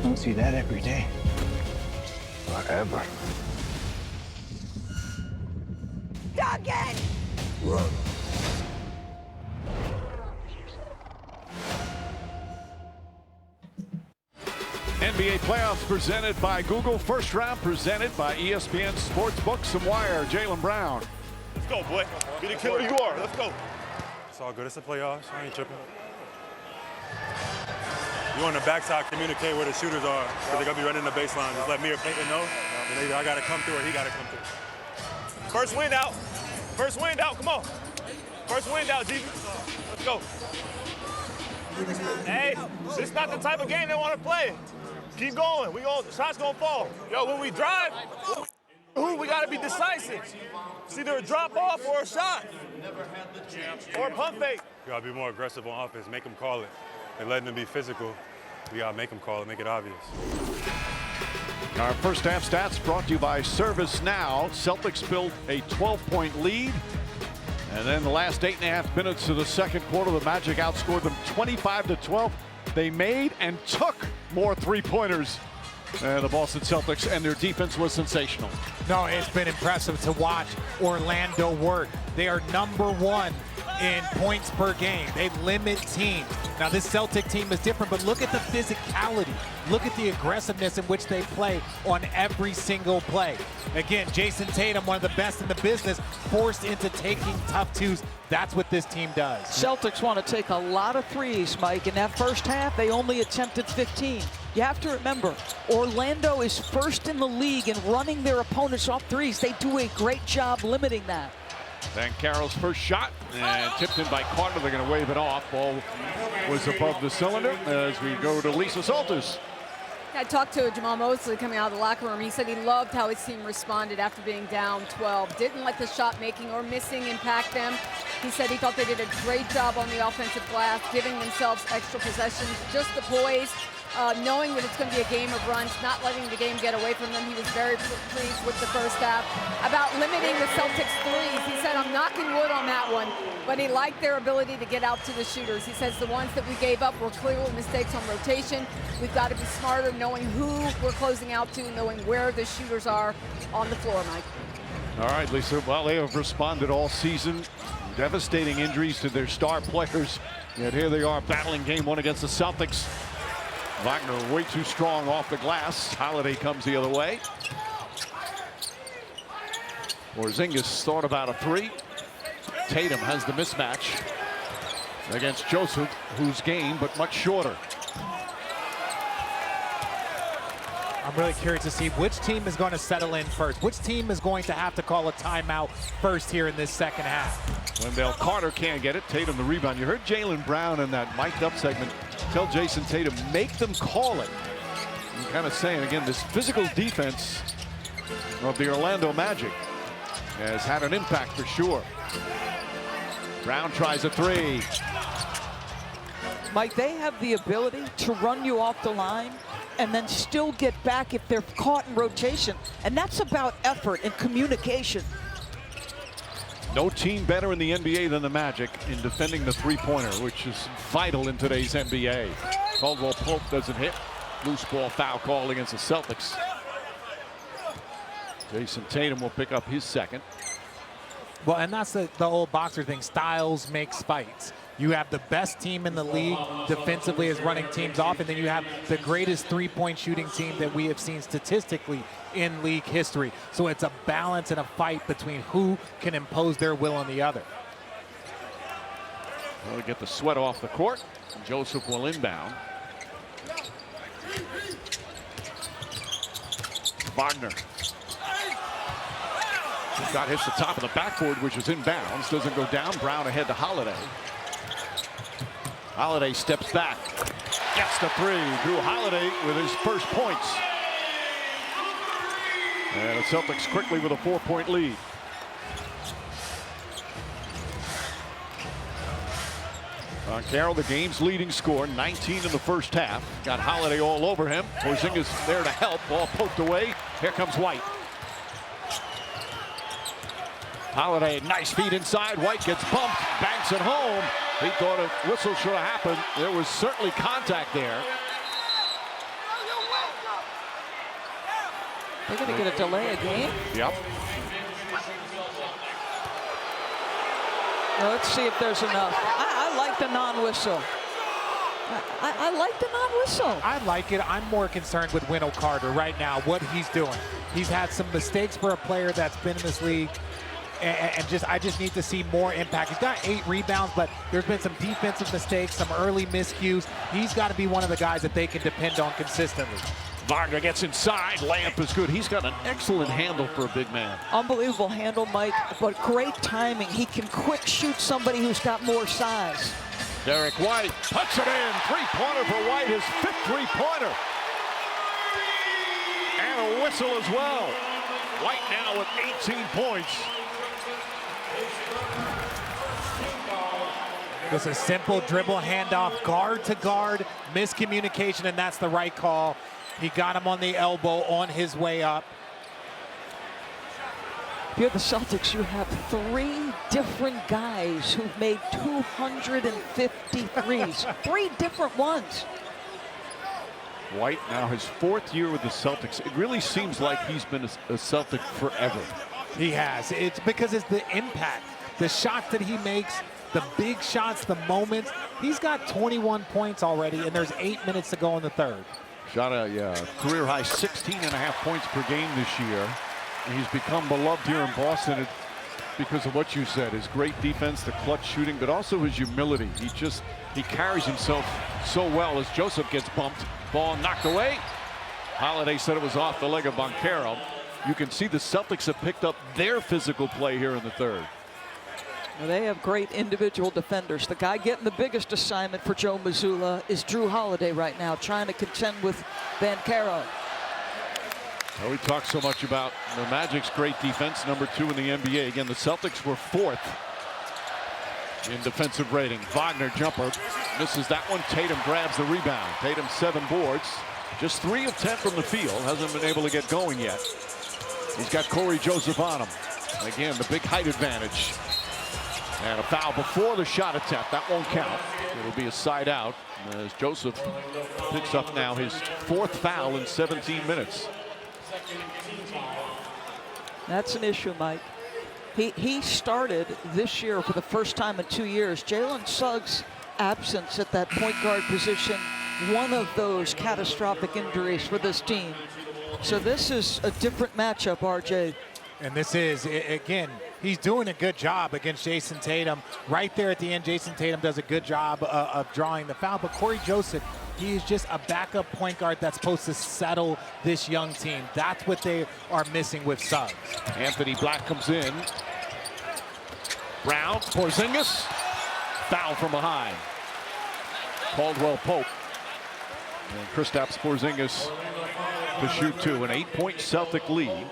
Don't see that every day. forever. Duggan! Run. NBA playoffs presented by Google. First round presented by ESPN Sportsbook. Some wire. Jaylen Brown. Let's go, boy. Be the killer you are. Let's go. It's all good. It's the playoffs. I ain't tripping. You on the backside communicate where the shooters are because they're going to be running the baseline. Just let me or Peyton know. And either I got to come through or he got to come through. First wind out. First wind out. Come on. First wind out, G. Let's go. Hey, this is not the type of game they want to play. Keep going. Shots gonna fall. Yo, when we drive, we gotta be decisive. It's either a drop off or a shot. Or a pump fake. You got to be more aggressive on offense. Make them call it. And letting them be physical. We got to make them call it, make it obvious. Our first half stats brought to you by ServiceNow. Celtics built a 12-point lead. And then the last 8.5 minutes of the second quarter, the Magic outscored them 25-12. They made and took more three-pointers than the Boston Celtics, and their defense was sensational. No, it's been impressive to watch Orlando work. They are #1 in points per game. They limit teams. Now, this Celtic team is different, but look at the physicality. Look at the aggressiveness in which they play on every single play. Again, Jason Tatum, one of the best in the business, forced into taking tough twos. That's what this team does. Celtics want to take a lot of threes, Mike. In that first half, they only attempted 15. You have to remember, Orlando is first in the league in running their opponents off threes. They do a great job limiting that. Then Carroll's first shot, and tipped in by Carter. They're going to wave it off. Ball was above the cylinder as we go to Lisa Salters. I talked to Jamal Mosley coming out of the locker room. He said he loved how his team responded after being down 12. Didn't let the shot making or missing impact them. He said he thought they did a great job on the offensive glass, giving themselves extra possessions, just the poise. Knowing that it's going to be a game of runs, not letting the game get away from them. He was very pleased with the first half. About limiting the Celtics threes, he said, I'm knocking wood on that one, but he liked their ability to get out to the shooters. He says the ones that we gave up were clearly mistakes on rotation. We've got to be smarter, knowing who we're closing out to, knowing where the shooters are on the floor, Mike. All right, Lisa, well, they have responded all season. Devastating injuries to their star players. Yet here they are battling game one against the Celtics. Wagner way too strong off the glass. Holiday comes the other way. Porzingis thought about a three. Tatum has the mismatch against Joseph, who's game but much shorter. I'm really curious to see which team is going to settle in first. Which team is going to have to call a timeout first here in this second half? Wendell Carter can't get it. Tatum the rebound. You heard Jaylen Brown in that mic'd up segment tell Jason Tatum, make them call it. I'm kind of saying, again, this physical defense of the Orlando Magic has had an impact for sure. Brown tries a three. Mike, they have the ability to run you off the line and then still get back if they're caught in rotation. And that's about effort and communication. No team better in the NBA than the Magic in defending the three-pointer, which is vital in today's NBA. Caldwell Pope doesn't hit. Loose ball foul call against the Celtics. Jason Tatum will pick up his second. Well, and that's the old boxer thing. Styles makes fights. You have the best team in the league defensively as running teams off, and then you have the greatest three-point shooting team that we have seen statistically in league history. So it's a balance and a fight between who can impose their will on the other. Well, to get the sweat off the court, Joseph will inbound. Wagner. Shot hits the top of the backboard, which is inbounds. Doesn't go down. Brown ahead to Holiday. Holiday steps back. Gets the three. Drew Holiday with his first points. And the Celtics quickly with a 4-point lead. Carroll, the game's leading scorer, 19 in the first half. Got Holiday all over him. Porzingis there to help. Ball poked away. Here comes White. Holiday, nice feed inside. White gets bumped, banks it home. He thought a whistle should have happened. There was certainly contact there. They're going to get a delay of game. Yep. Now let's see if there's enough. I like the non-whistle. I like the non-whistle. I like it. I'm more concerned with Wendell Carter right now, what he's doing. He's had some mistakes for a player that's been in this league, and I just need to see more impact. He's got 8 rebounds, but there's been some defensive mistakes, some early miscues. He's got to be one of the guys that they can depend on consistently. Wagner gets inside. Layup is good. He's got an excellent handle for a big man. Unbelievable handle, Mike, but great timing. He can quick shoot somebody who's got more size. Derek White puts it in. 3-pointer for White, his 5th 3-pointer. And a whistle as well. White now with 18 points. It's a simple dribble handoff, guard to guard, miscommunication, and that's the right call. He got him on the elbow on his way up. If you're the Celtics, you have 3 different guys who've made 253s. 3 different ones. White now his 4th year with the Celtics. It really seems like he's been a Celtic forever. He has. It's because it's the impact, the shots that he makes, the big shots, the moments. He's got 21 points already, and there's 8 minutes to go in the third. Shot a career high 16.5 points per game this year. And he's become beloved here in Boston because of what you said, his great defense, the clutch shooting, but also his humility. He carries himself so well as Joseph gets bumped. Ball knocked away. Holiday said it was off the leg of Banchero. You can see the Celtics have picked up their physical play here in the third. Well, they have great individual defenders. The guy getting the biggest assignment for Joe Mazzulla is Drew Holiday right now, trying to contend with Banchero. Well, we talk so much about the Magic's great defense, #2 in the NBA. Again, the Celtics were 4th in defensive rating. Wagner jumper misses that one. Tatum grabs the rebound. Tatum 7 boards, just 3 of 10 from the field. Hasn't been able to get going yet. He's got Corey Joseph on him. And again, the big height advantage. And a foul before the shot attempt. That won't count. It'll be a side out as Joseph picks up now his 4th foul in 17 minutes. That's an issue, Mike. He started this year for the first time in 2 years. Jalen Suggs' absence at that point guard position, one of those catastrophic injuries for this team. So this is a different matchup, RJ. And this is, again, he's doing a good job against Jason Tatum. Right there at the end, Jason Tatum does a good job of drawing the foul. But Corey Joseph, he is just a backup point guard that's supposed to settle this young team. That's what they are missing with Suggs. Anthony Black comes in. Brown, Porzingis, foul from behind. Caldwell Pope. And Kristaps Porzingis to shoot 2. An 8-point Celtic lead.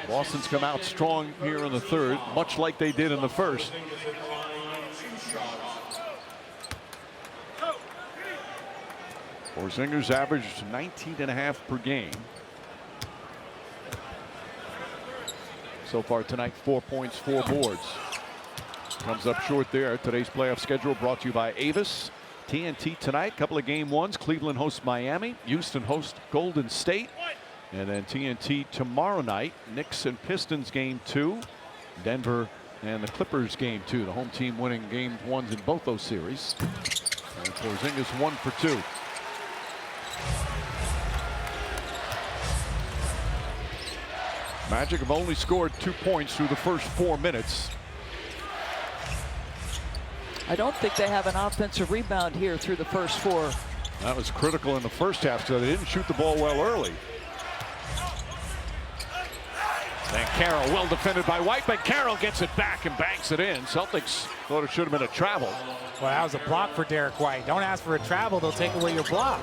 Boston's come out strong here in the third, much like they did in the first. Porzingis averaged 19.5 per game. So far tonight, 4 points, 4 boards. Comes up short there. Today's playoff schedule brought to you by Avis. TNT tonight, couple of game ones. Cleveland hosts Miami. Houston hosts Golden State. And then TNT tomorrow night, Knicks and Pistons game 2. Denver and the Clippers game 2. The home team winning game 1s in both those series. And Porzingis 1 for 2. Magic have only scored 2 points through the first 4 minutes. I don't think they have an offensive rebound here through the first 4. That was critical in the first half, so they didn't shoot the ball well early. And Carroll well defended by White, but Carroll gets it back and banks it in. Celtics thought it should have been a travel. Well, that was a block for Derek White. Don't ask for a travel, they'll take away your block.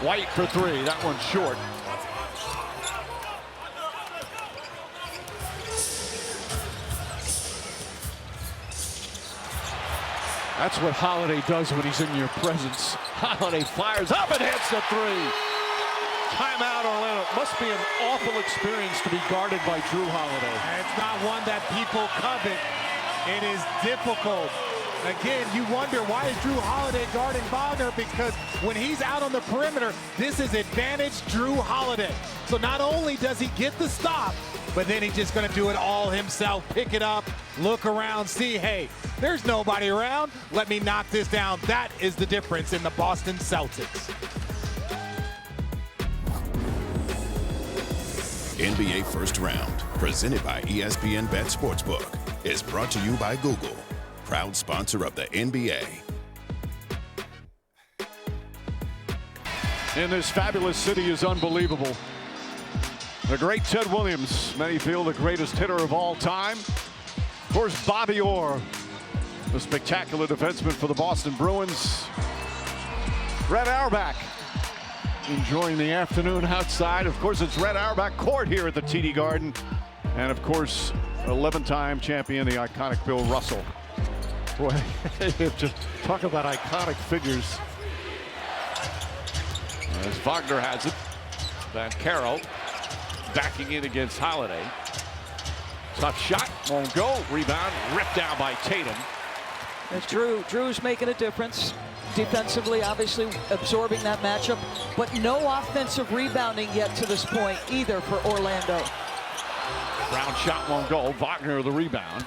White for 3, that one's short. That's what Holiday does when he's in your presence. Holiday fires up and hits the 3. Timeout, Orlando. Must be an awful experience to be guarded by Drew Holiday. And it's not one that people covet. It is difficult Again, you wonder why is Drew Holiday guarding Wagner, because when he's out on the perimeter, this is advantage Drew Holiday. So not only does he get the stop, but then he's just going to do it all himself. Pick it up, look around, see, hey, there's nobody around. Let me knock this down. That is the difference in the Boston Celtics. NBA First Round, presented by ESPN Bet Sportsbook, is brought to you by Google, proud sponsor of the NBA. In this fabulous city is unbelievable. The great Ted Williams, many feel the greatest hitter of all time. Of course, Bobby Orr, the spectacular defenseman for the Boston Bruins. Red Auerbach enjoying the afternoon outside. Of course, it's Red Auerbach Court here at the TD Garden. And of course, 11-time champion, the iconic Bill Russell. Boy, just talk about iconic figures. As Wagner has it, Van Carroll backing in against Holiday. Tough shot, won't go. Rebound, ripped down by Tatum. As Drew's making a difference. Defensively, obviously absorbing that matchup, but no offensive rebounding yet to this point either for Orlando. Brown shot won't go. Wagner the rebound.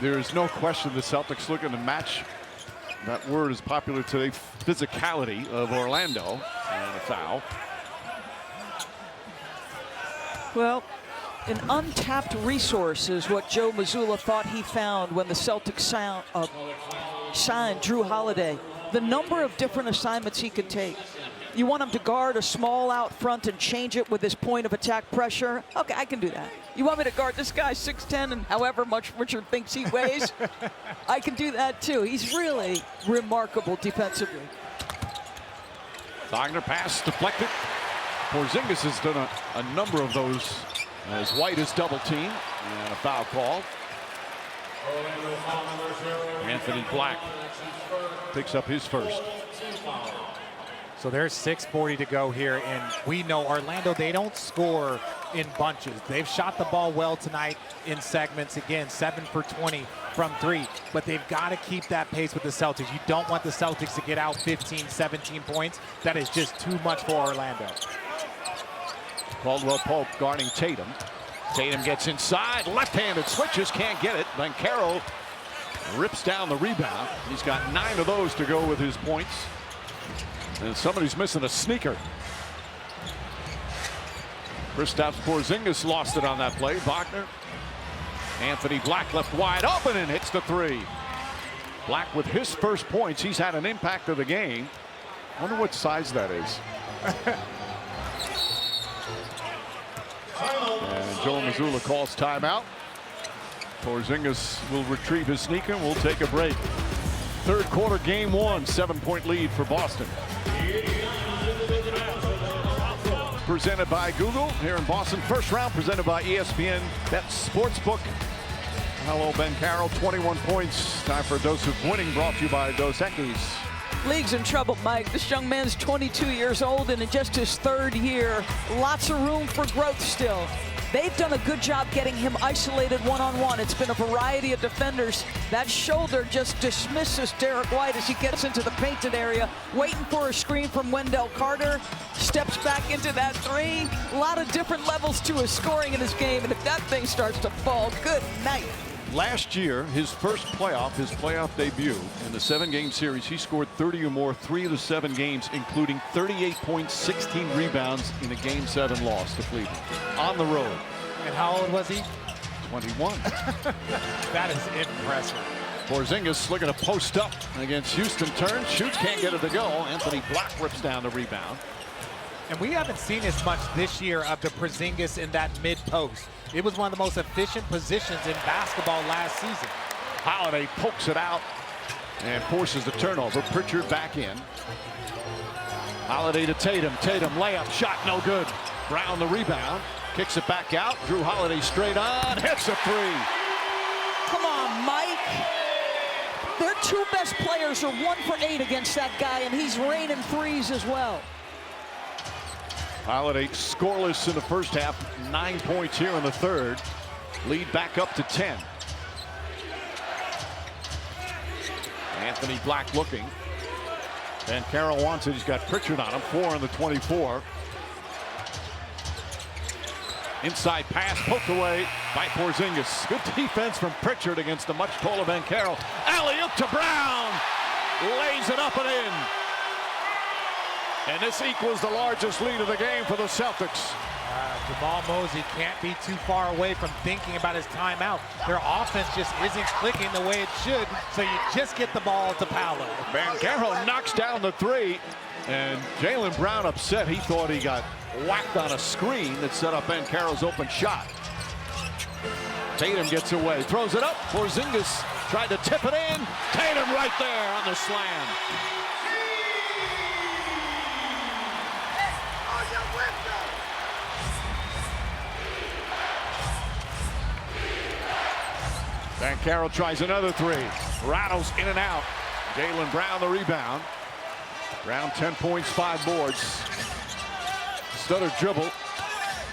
There is no question the Celtics looking to match. That word is popular today, physicality of Orlando. And a foul. Well, an untapped resource is what Joe Mazzulla thought he found when the Celtics signed Drew Holiday. The number of different assignments he could take. You want him to guard a small out front and change it with his point of attack pressure? Okay, I can do that. You want me to guard this guy 6'10" and however much Richard thinks he weighs? I can do that too. He's really remarkable defensively. Wagner pass deflected. Porzingis has done a number of those as White is double teamed, and a foul call. Anthony Black picks up his first. So there's 6:40 to go here, and we know Orlando, they don't score in bunches. They've shot the ball well tonight in segments. Again, 7 for 20 from 3, but they've got to keep that pace with the Celtics. You don't want the Celtics to get out 15, 17 points. That is just too much for Orlando. Caldwell Pope guarding Tatum. Tatum gets inside, left-handed switches, can't get it. Van Carroll rips down the rebound. He's got 9 of those to go with his points. And somebody's missing a sneaker. Kristaps Porzingis lost it on that play. Wagner. Anthony Black left wide open and hits the 3. Black with his first points. He's had an impact of the game. I wonder what size that is. And Joe Mazzulla calls timeout. Porzingis will retrieve his sneaker and we'll take a break. Third quarter, game 1, 7-point lead for Boston. Presented by Google here in Boston. First round presented by ESPN Bet Sportsbook. Hello, Ben Carroll, 21 points. Time for a dose of winning, brought to you by Dos Equis. League's in trouble, Mike. This young man's 22 years old and in just his 3rd year. Lots of room for growth still. They've done a good job getting him isolated one-on-one. It's been a variety of defenders. That shoulder just dismisses Derek White as he gets into the painted area, waiting for a screen from Wendell Carter. Steps back into that 3. A lot of different levels to his scoring in his game, and if that thing starts to fall, good night. Last year, his playoff debut in the 7-game series, he scored 30 or more 3 of the 7 games, including 38 points, 16 rebounds in a Game 7 loss to Cleveland on the road. And how old was he? 21. That is impressive. Porzingis looking to post up against Houston. Turns, shoots, can't get it to go. Anthony Black rips down the rebound. And we haven't seen as much this year of the Porzingis in that mid-post. It was one of the most efficient positions in basketball last season. Holiday pokes it out and forces the turnover. Pritchard back in. Holiday to Tatum. Tatum layup, shot no good. Brown the rebound, kicks it back out. Drew Holiday straight on, hits a 3. Come on, Mike. Their 2 best players are 1 for 8 against that guy, and he's raining 3s as well. Holiday scoreless in the first half, 9 points here in the 3rd. Lead back up to 10. Anthony Black looking. Banchero wants it. He's got Pritchard on him. 4 on the 24. Inside pass poked away by Porzingis. Good defense from Pritchard against a much taller Banchero. Alley-oop to Brown. Lays it up and in. And this equals the largest lead of the game for the Celtics. Jamal Mosley can't be too far away from thinking about his timeout. Their offense just isn't clicking the way it should, so you just get the ball to Paolo. Banchero knocks down the 3, and Jaylen Brown upset. He thought he got whacked on a screen that set up Banchero's open shot. Tatum gets away, throws it up. Porzingis tried to tip it in. Tatum right there on the slam. Banchero tries another 3. Rattles in and out. Jaylen Brown the rebound. Brown 10 points, 5 boards. Stutter dribble.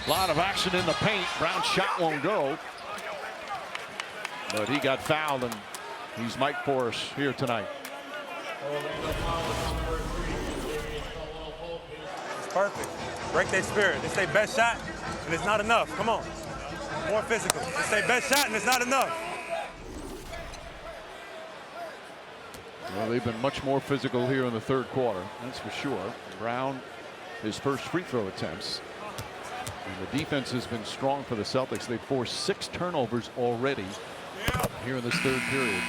A lot of action in the paint. Brown's shot won't go. But he got fouled, and he's Mike Forrest here tonight. It's perfect. Break their spirit. It's their best shot, and it's not enough. Come on. More physical. It's their best shot, and it's not enough. Well, they've been much more physical here in the third quarter, that's for sure. Brown, his first free throw attempts. And the defense has been strong for the Celtics. They've forced 6 turnovers already here in this third period.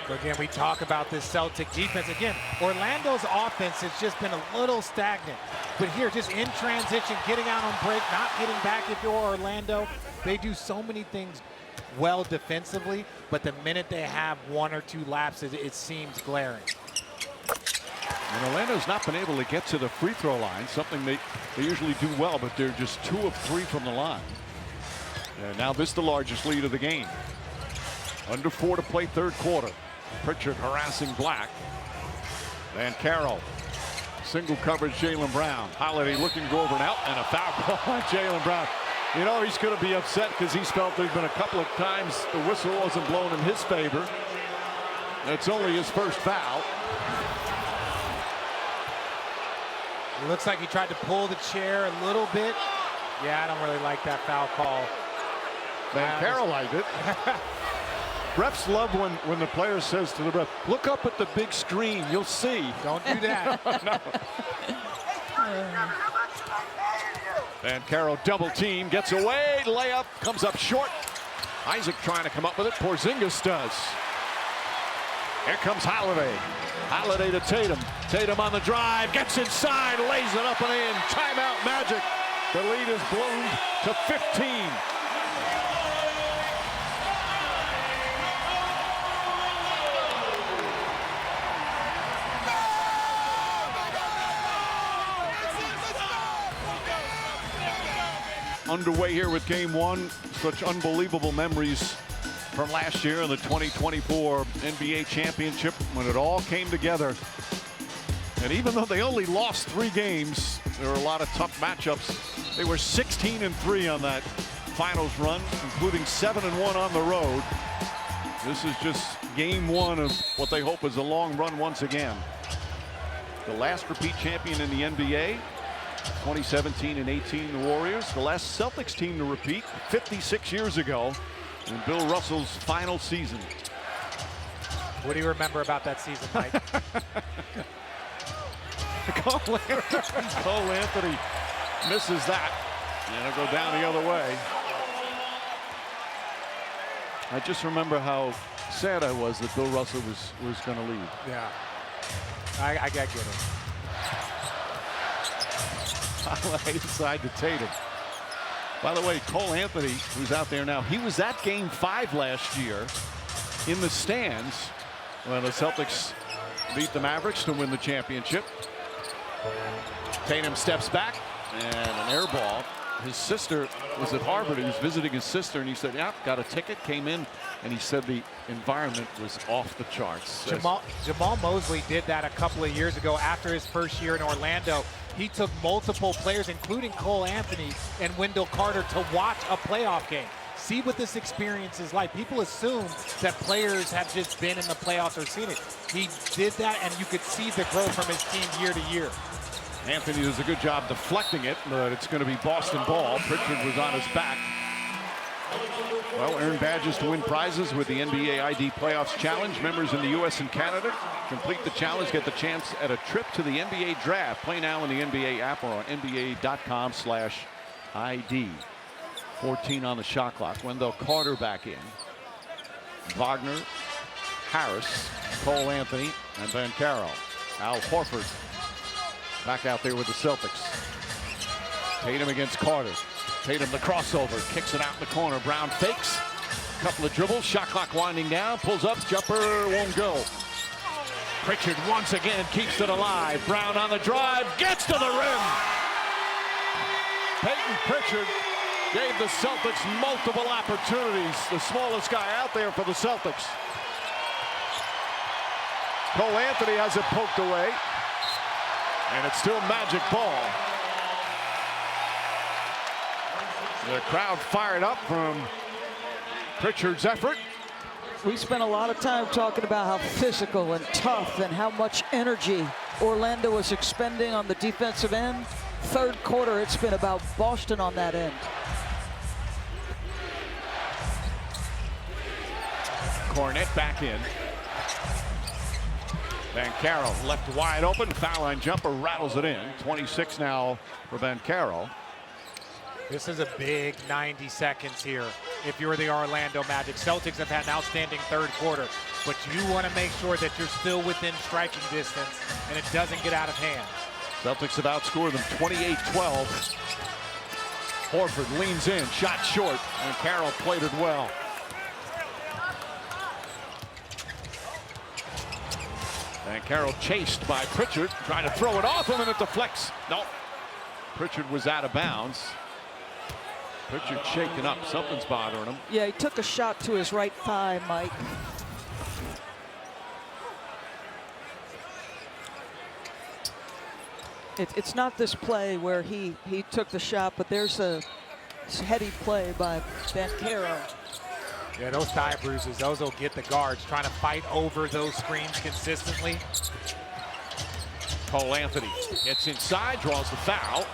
So again, we talk about this Celtic defense. Again, Orlando's offense has just been a little stagnant. But here, just in transition, getting out on break, not getting back if you're Orlando. They do so many things well defensively, but the minute they have 1 or 2 lapses, it seems glaring. And Orlando's not been able to get to the free throw line, something they usually do well, but they're just 2 of 3 from the line. And now this is the largest lead of the game. Under 4 to play third quarter. Pritchard harassing Black. Banchero. Single coverage Jaylen Brown. Holiday looking to go over and out, and a foul call on Jaylen Brown. You know, he's going to be upset because he's felt there's been a couple of times the whistle wasn't blown in his favor. It's only his first foul. It looks like he tried to pull the chair a little bit. Yeah, I don't really like that foul call. Banchero liked it. Refs love when the player says to the ref, look up at the big screen, you'll see. Don't do that. No. Banchero double team, gets away, layup, comes up short. Isaac trying to come up with it, Porzingis does. Here comes Holiday. Holiday to Tatum. Tatum on the drive, gets inside, lays it up and in. Timeout Magic. The lead is blown to 15. Underway here with game 1. Such unbelievable memories from last year in the 2024 NBA championship when it all came together. And even though they only lost 3 games, there were a lot of tough matchups. They were 16-3 on that finals run, including 7-1 on the road. This is just game 1 of what they hope is a long run once again. The last repeat champion in the NBA. 2017 and 18, the Warriors. The last Celtics team to repeat 56 years ago in Bill Russell's final season. What do you remember about that season, Mike? Cole Anthony misses that, and it'll go down the other way. I just remember how sad I was that Bill Russell was going to leave. Yeah, I get it. Inside to Tatum. By the way, Cole Anthony, who's out there now, he was at game 5 last year in the stands when the Celtics beat the Mavericks to win the championship. Tatum steps back and an air ball. His sister was at Harvard. He was visiting his sister, and he said, yeah, got a ticket, came in, and he said the environment was off the charts. Jamal Mosley did that a couple of years ago after his first year in Orlando. He took multiple players, including Cole Anthony and Wendell Carter, to watch a playoff game. See what this experience is like. People assume that players have just been in the playoffs or seen it. He did that, and you could see the growth from his team year to year. Anthony does a good job deflecting it, but it's going to be Boston ball. Pritchard was on his back. Well, earn badges to win prizes with the NBA ID Playoffs Challenge. Members in the U.S. and Canada complete the challenge, get the chance at a trip to the NBA Draft. Play now in the NBA app or on NBA.com/ID. 14 on the shot clock. Wendell Carter back in. Wagner, Harris, Cole Anthony, and Van Carroll. Al Horford back out there with the Celtics. Tatum against Carter. Tatum the crossover, kicks it out in the corner. Brown fakes, couple of dribbles, shot clock winding down, pulls up, jumper won't go. Pritchard once again keeps it alive. Brown on the drive, gets to the rim. Peyton Pritchard gave the Celtics multiple opportunities. The smallest guy out there for the Celtics. Cole Anthony has it poked away, and it's still Magic ball. The crowd fired up from Pritchard's effort. We spent a lot of time talking about how physical and tough and how much energy Orlando was expending on the defensive end. Third quarter, it's been about Boston on that end. Cornette back in. Van Carroll left wide open. Foul line jumper rattles it in. 26 now for Van Carroll. This is a big 90 seconds here if you're the Orlando Magic. Celtics have had an outstanding third quarter, but you want to make sure that you're still within striking distance and it doesn't get out of hand. Celtics have outscored them 28-12. Horford leans in, shot short, and Carroll played it well. And Carroll chased by Pritchard, trying to throw it off him, and it deflects. No, Pritchard was out of bounds. Pritchard shaking up, something's bothering him. Yeah, he took a shot to his right thigh, Mike. It's not this play where he took the shot, but there's a heady play by Van Carroll. Yeah, those thigh bruises, those will get the guards trying to fight over those screens consistently. Cole Anthony gets inside, draws the foul.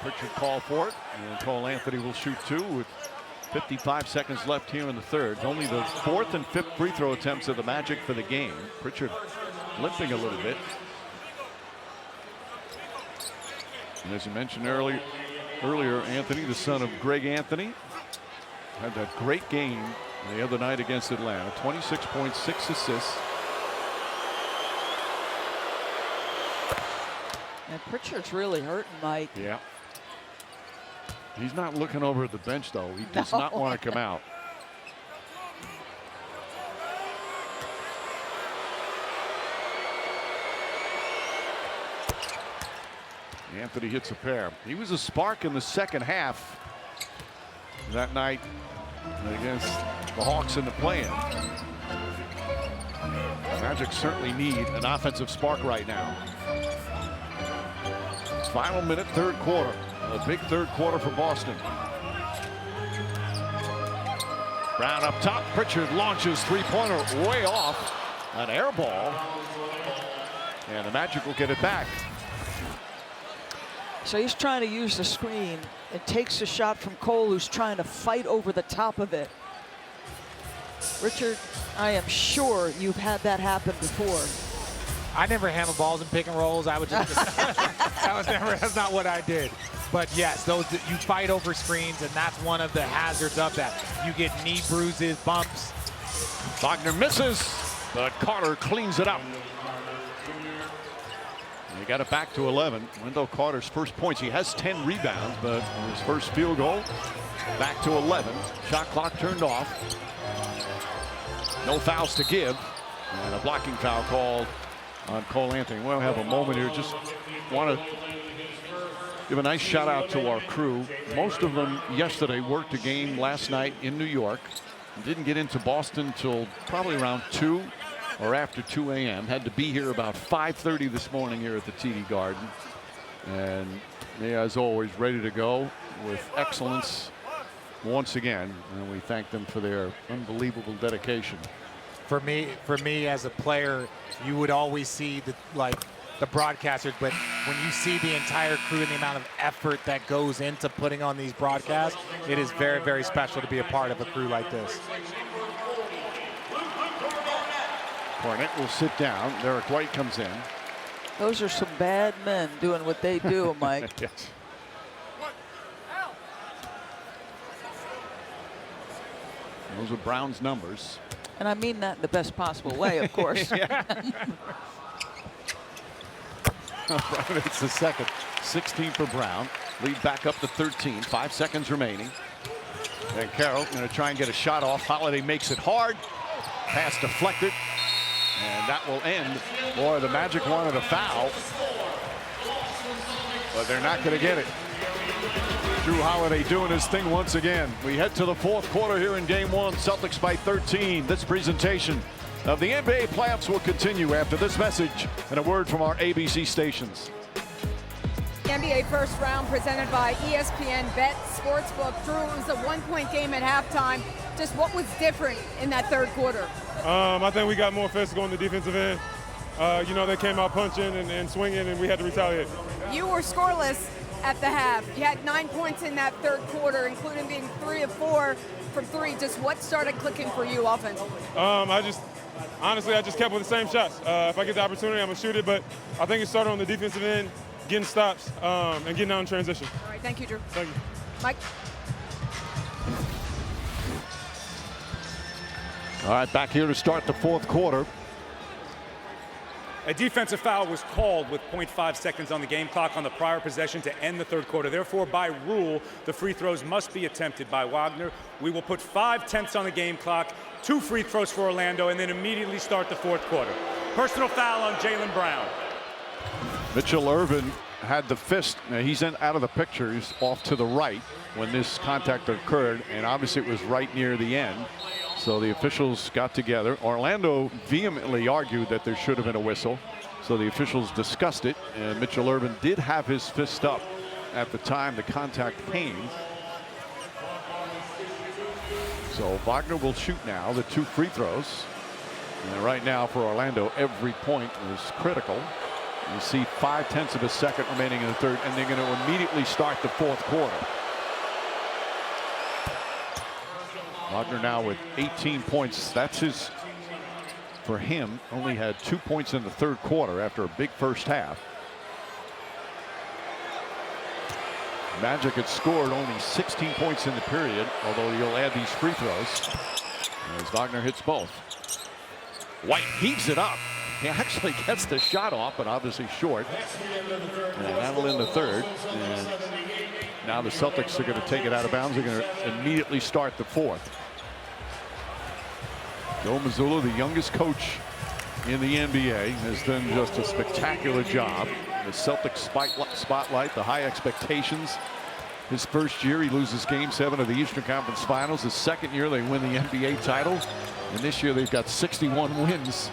Pritchard called for it, and Cole Anthony will shoot two with 55 seconds left here in the third. Only the fourth and fifth free throw attempts of the Magic for the game. Pritchard limping a little bit. And as you mentioned earlier, Anthony, the son of Greg Anthony, had that great game the other night against Atlanta. 26 points, 6 assists. And Pritchard's really hurting, Mike. Yeah. He's not looking over at the bench, though. He does not want to come out. Anthony hits a pair. He was a spark in the second half that night against the Hawks in the play-in. The Magic certainly need an offensive spark right now. Final minute, third quarter. A big third quarter for Boston. Brown up top. Pritchard launches three-pointer way off. An air ball. And the Magic will get it back. So he's trying to use the screen. It takes a shot from Cole, who's trying to fight over the top of it. Richard, I am sure you've had that happen before. I never handled balls in pick and rolls. I would just that's not what I did. But yes, those you fight over screens, and that's one of the hazards of that. You get knee bruises, bumps. Wagner misses, but Carter cleans it up. He got it back to 11. Wendell Carter's first points. He has 10 rebounds, but his first field goal back to 11. Shot clock turned off. No fouls to give, and a blocking foul called on Cole Anthony. We'll have a moment here. Just want to give a nice shout out to our crew. Most of them yesterday worked a game last night in New York. Didn't get into Boston till probably around 2 or after 2 a.m. Had to be here about 5:30 this morning here at the TD Garden. And they, as always, ready to go with excellence once again, and we thank them for their unbelievable dedication. For me as a player, you would always see the broadcasters, but when you see the entire crew and the amount of effort that goes into putting on these broadcasts, it is very, very special to be a part of a crew like this. Cornette will sit down. Derek White comes in. Those are some bad men doing what they do, Mike. Yes. Those are Brown's numbers. And I mean that in the best possible way, of course. It's the second. 16 for Brown. Lead back up to 13. 5 seconds remaining. And Carroll going to try and get a shot off. Holiday makes it hard. Pass deflected. And that will end. Boy, the Magic wanted a foul. But they're not going to get it. Drew Holiday doing his thing once again. We head to the fourth quarter here in game one. Celtics by 13. This presentation of the NBA playoffs will continue after this message and a word from our ABC stations. NBA first round presented by ESPN Bet Sportsbook. Drew, it was a 1-point game at halftime. Just what was different in that third quarter? I think we got more physical on the defensive end. They came out punching and swinging, and we had to retaliate. You were scoreless at the half. You had 9 points in that third quarter, including being 3 of 4 from 3. Just what started clicking for you offensively? I just kept with the same shots. If I get the opportunity, I'm going to shoot it, but I think it started on the defensive end, getting stops, and getting out in transition. All right, thank you, Drew. Thank you. Mike? All right, back here to start the fourth quarter. A defensive foul was called with 0.5 seconds on the game clock on the prior possession to end the third quarter. Therefore, by rule, the free throws must be attempted by Wagner. We will put 5/10 on the game clock, 2 free throws for Orlando, and then immediately start the fourth quarter. Personal foul on Jaylen Brown. Mitchell Irvin had the fist. Now he's out of the picture. He's off to the right when this contact occurred, and obviously it was right near the end. So the officials got together. Orlando vehemently argued that there should have been a whistle. So the officials discussed it, and Mitchell Irvin did have his fist up at the time the contact came. So Wagner will shoot now the 2 free throws. And right now for Orlando, every point is critical. You see 5/10 of a second remaining in the third, and they're going to immediately start the fourth quarter. Wagner now with 18 points. That's his, for him, only had 2 points in the third quarter after a big first half. Magic had scored only 16 points in the period, although you'll add these free throws as Wagner hits both. White heaves it up. He actually gets the shot off, but obviously short. And that'll end the third. And now the Celtics are going to take it out of bounds. They're going to immediately start the fourth. Joe Mazzulla, the youngest coach in the NBA, has done just a spectacular job. The Celtics spotlight, the high expectations. His first year, he loses Game 7 of the Eastern Conference Finals. His second year, they win the NBA title. And this year, they've got 61 wins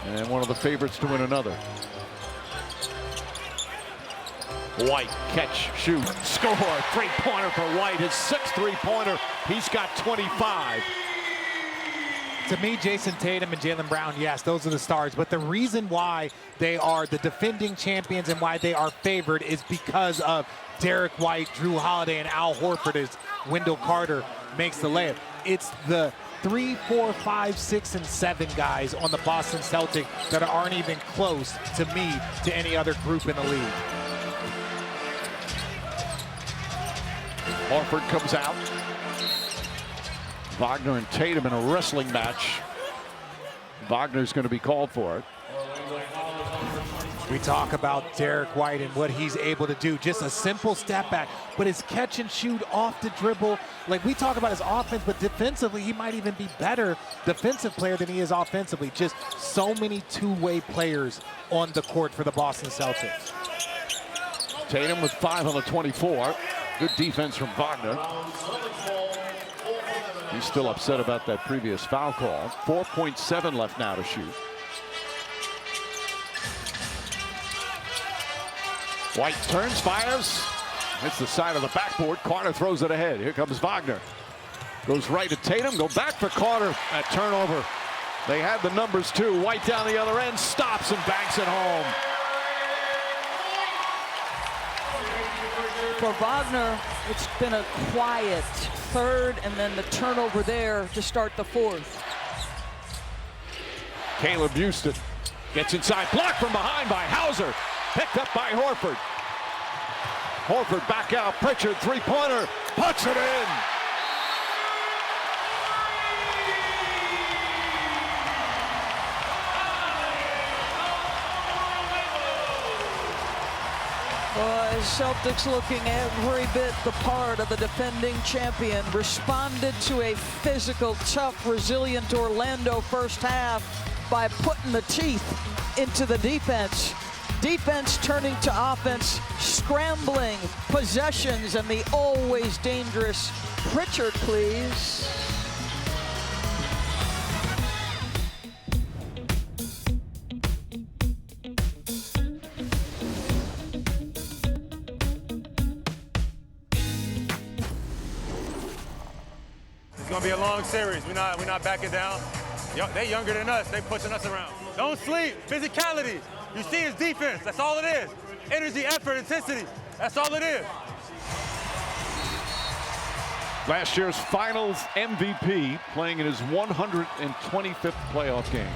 and one of the favorites to win another. White, catch, shoot, score. 3-pointer for White. His 6th 3-pointer. He's got 25. To me, Jason Tatum and Jaylen Brown, yes, those are the stars. But the reason why they are the defending champions and why they are favored is because of Derek White, Drew Holiday, and Al Horford as Wendell Carter makes the layup. It's the 3, 4, 5, 6, and 7 guys on the Boston Celtics that aren't even close to me to any other group in the league. Horford comes out. Wagner and Tatum in a wrestling match. Wagner's going to be called for it. We talk about Derek White and what he's able to do. Just a simple step back, but his catch and shoot off the dribble. Like we talk about his offense, but defensively, he might even be better defensive player than he is offensively. Just so many two-way players on the court for the Boston Celtics. Tatum with 5 on the 24. Good defense from Wagner. He's still upset about that previous foul call. 4.7 left now to shoot. White turns, fires. Hits the side of the backboard. Carter throws it ahead. Here comes Wagner. Goes right to Tatum, go back for Carter. That turnover. They had the numbers too. White down the other end, stops and banks it home. For Wagner, it's been a quiet third, and then the turnover there to start the fourth. Caleb Houston gets inside, blocked from behind by Hauser. Picked up by Horford. Horford back out, Pritchard, three-pointer, puts it in. Celtics looking every bit the part of the defending champion. Responded to a physical, tough, resilient Orlando first half by putting the teeth into the defense. Defense turning to offense, scrambling, possessions, and the always dangerous Pritchard, please. It's gonna be a long series. We're not backing down. They younger than us. They pushing us around. Don't sleep. Physicality. You see his defense. That's all it is. Energy, effort, intensity. That's all it is. Last year's Finals MVP, playing in his 125th playoff game.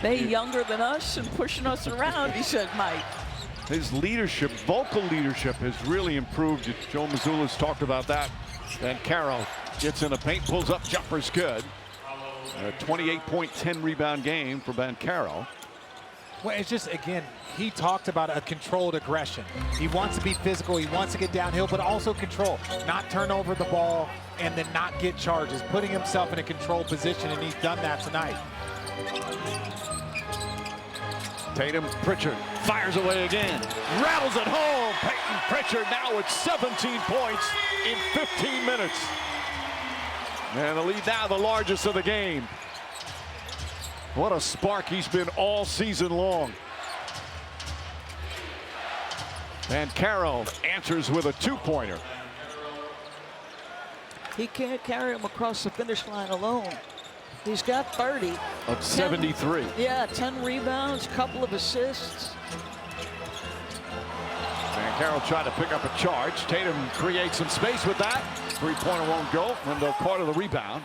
They younger than us and pushing us around, he said, Mike. His leadership, vocal leadership, has really improved. Joe Mazzulla's talked about that. Then Carroll gets in the paint, pulls up, jumper's good. A 28-point, 10-rebound game for Banchero. Well, it's just, again, he talked about a controlled aggression. He wants to be physical, he wants to get downhill, but also control. Not turn over the ball and then not get charges. Putting himself in a controlled position, and he's done that tonight. Tatum, Pritchard fires away again. Rattles it home. Peyton Pritchard now with 17 points in 15 minutes. And the lead now the largest of the game. What a spark he's been all season long. And Carroll answers with a two-pointer. He can't carry him across the finish line alone. He's got 30. Of 73. 10 rebounds, couple of assists. Banchero tried to pick up a charge. Tatum creates some space with that. Three-pointer won't go. Wendell Carter the rebound.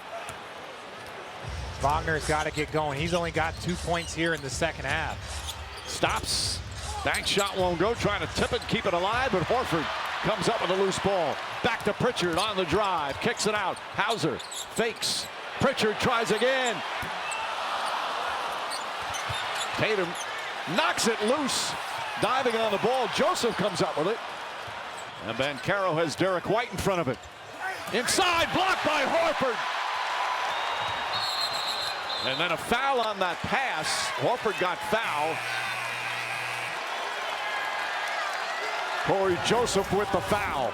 Wagner's got to get going. He's only got 2 points here in the second half. Stops. Bank shot won't go. Trying to tip it, keep it alive, but Horford comes up with a loose ball. Back to Pritchard on the drive. Kicks it out. Hauser fakes. Pritchard tries again. Tatum knocks it loose. Diving on the ball. Joseph comes up with it. And Banchero has Derek White in front of it. Inside, blocked by Horford. And then a foul on that pass. Horford got fouled. Corey Joseph with the foul.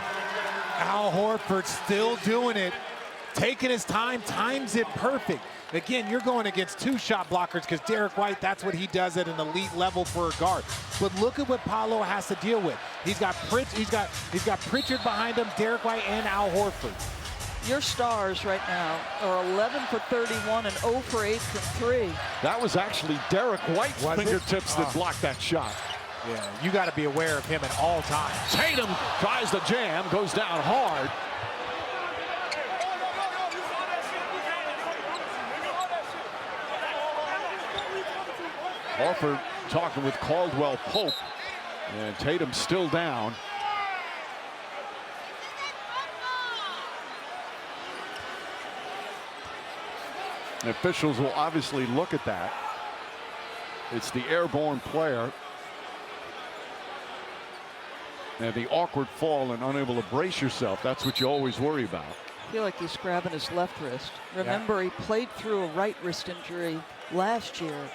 Al Horford still doing it. Taking his time, times it perfect. Again, you're going against two shot blockers because Derek White, that's what he does at an elite level for a guard. But look at what Paolo has to deal with. He's got Pritchard behind him, Derek White, and Al Horford. Your stars right now are 11 for 31 and 0 for 8 from 3. That was actually Derek White's fingertips that blocked that shot. Yeah, you got to be aware of him at all times. Tatum tries the jam, goes down hard. Horford talking with Caldwell Pope, and Tatum still down. The officials will obviously look at that. It's the airborne player. And the awkward fall and unable to brace yourself, that's what you always worry about. I feel like he's grabbing his left wrist. Remember, he played through a right wrist injury last year.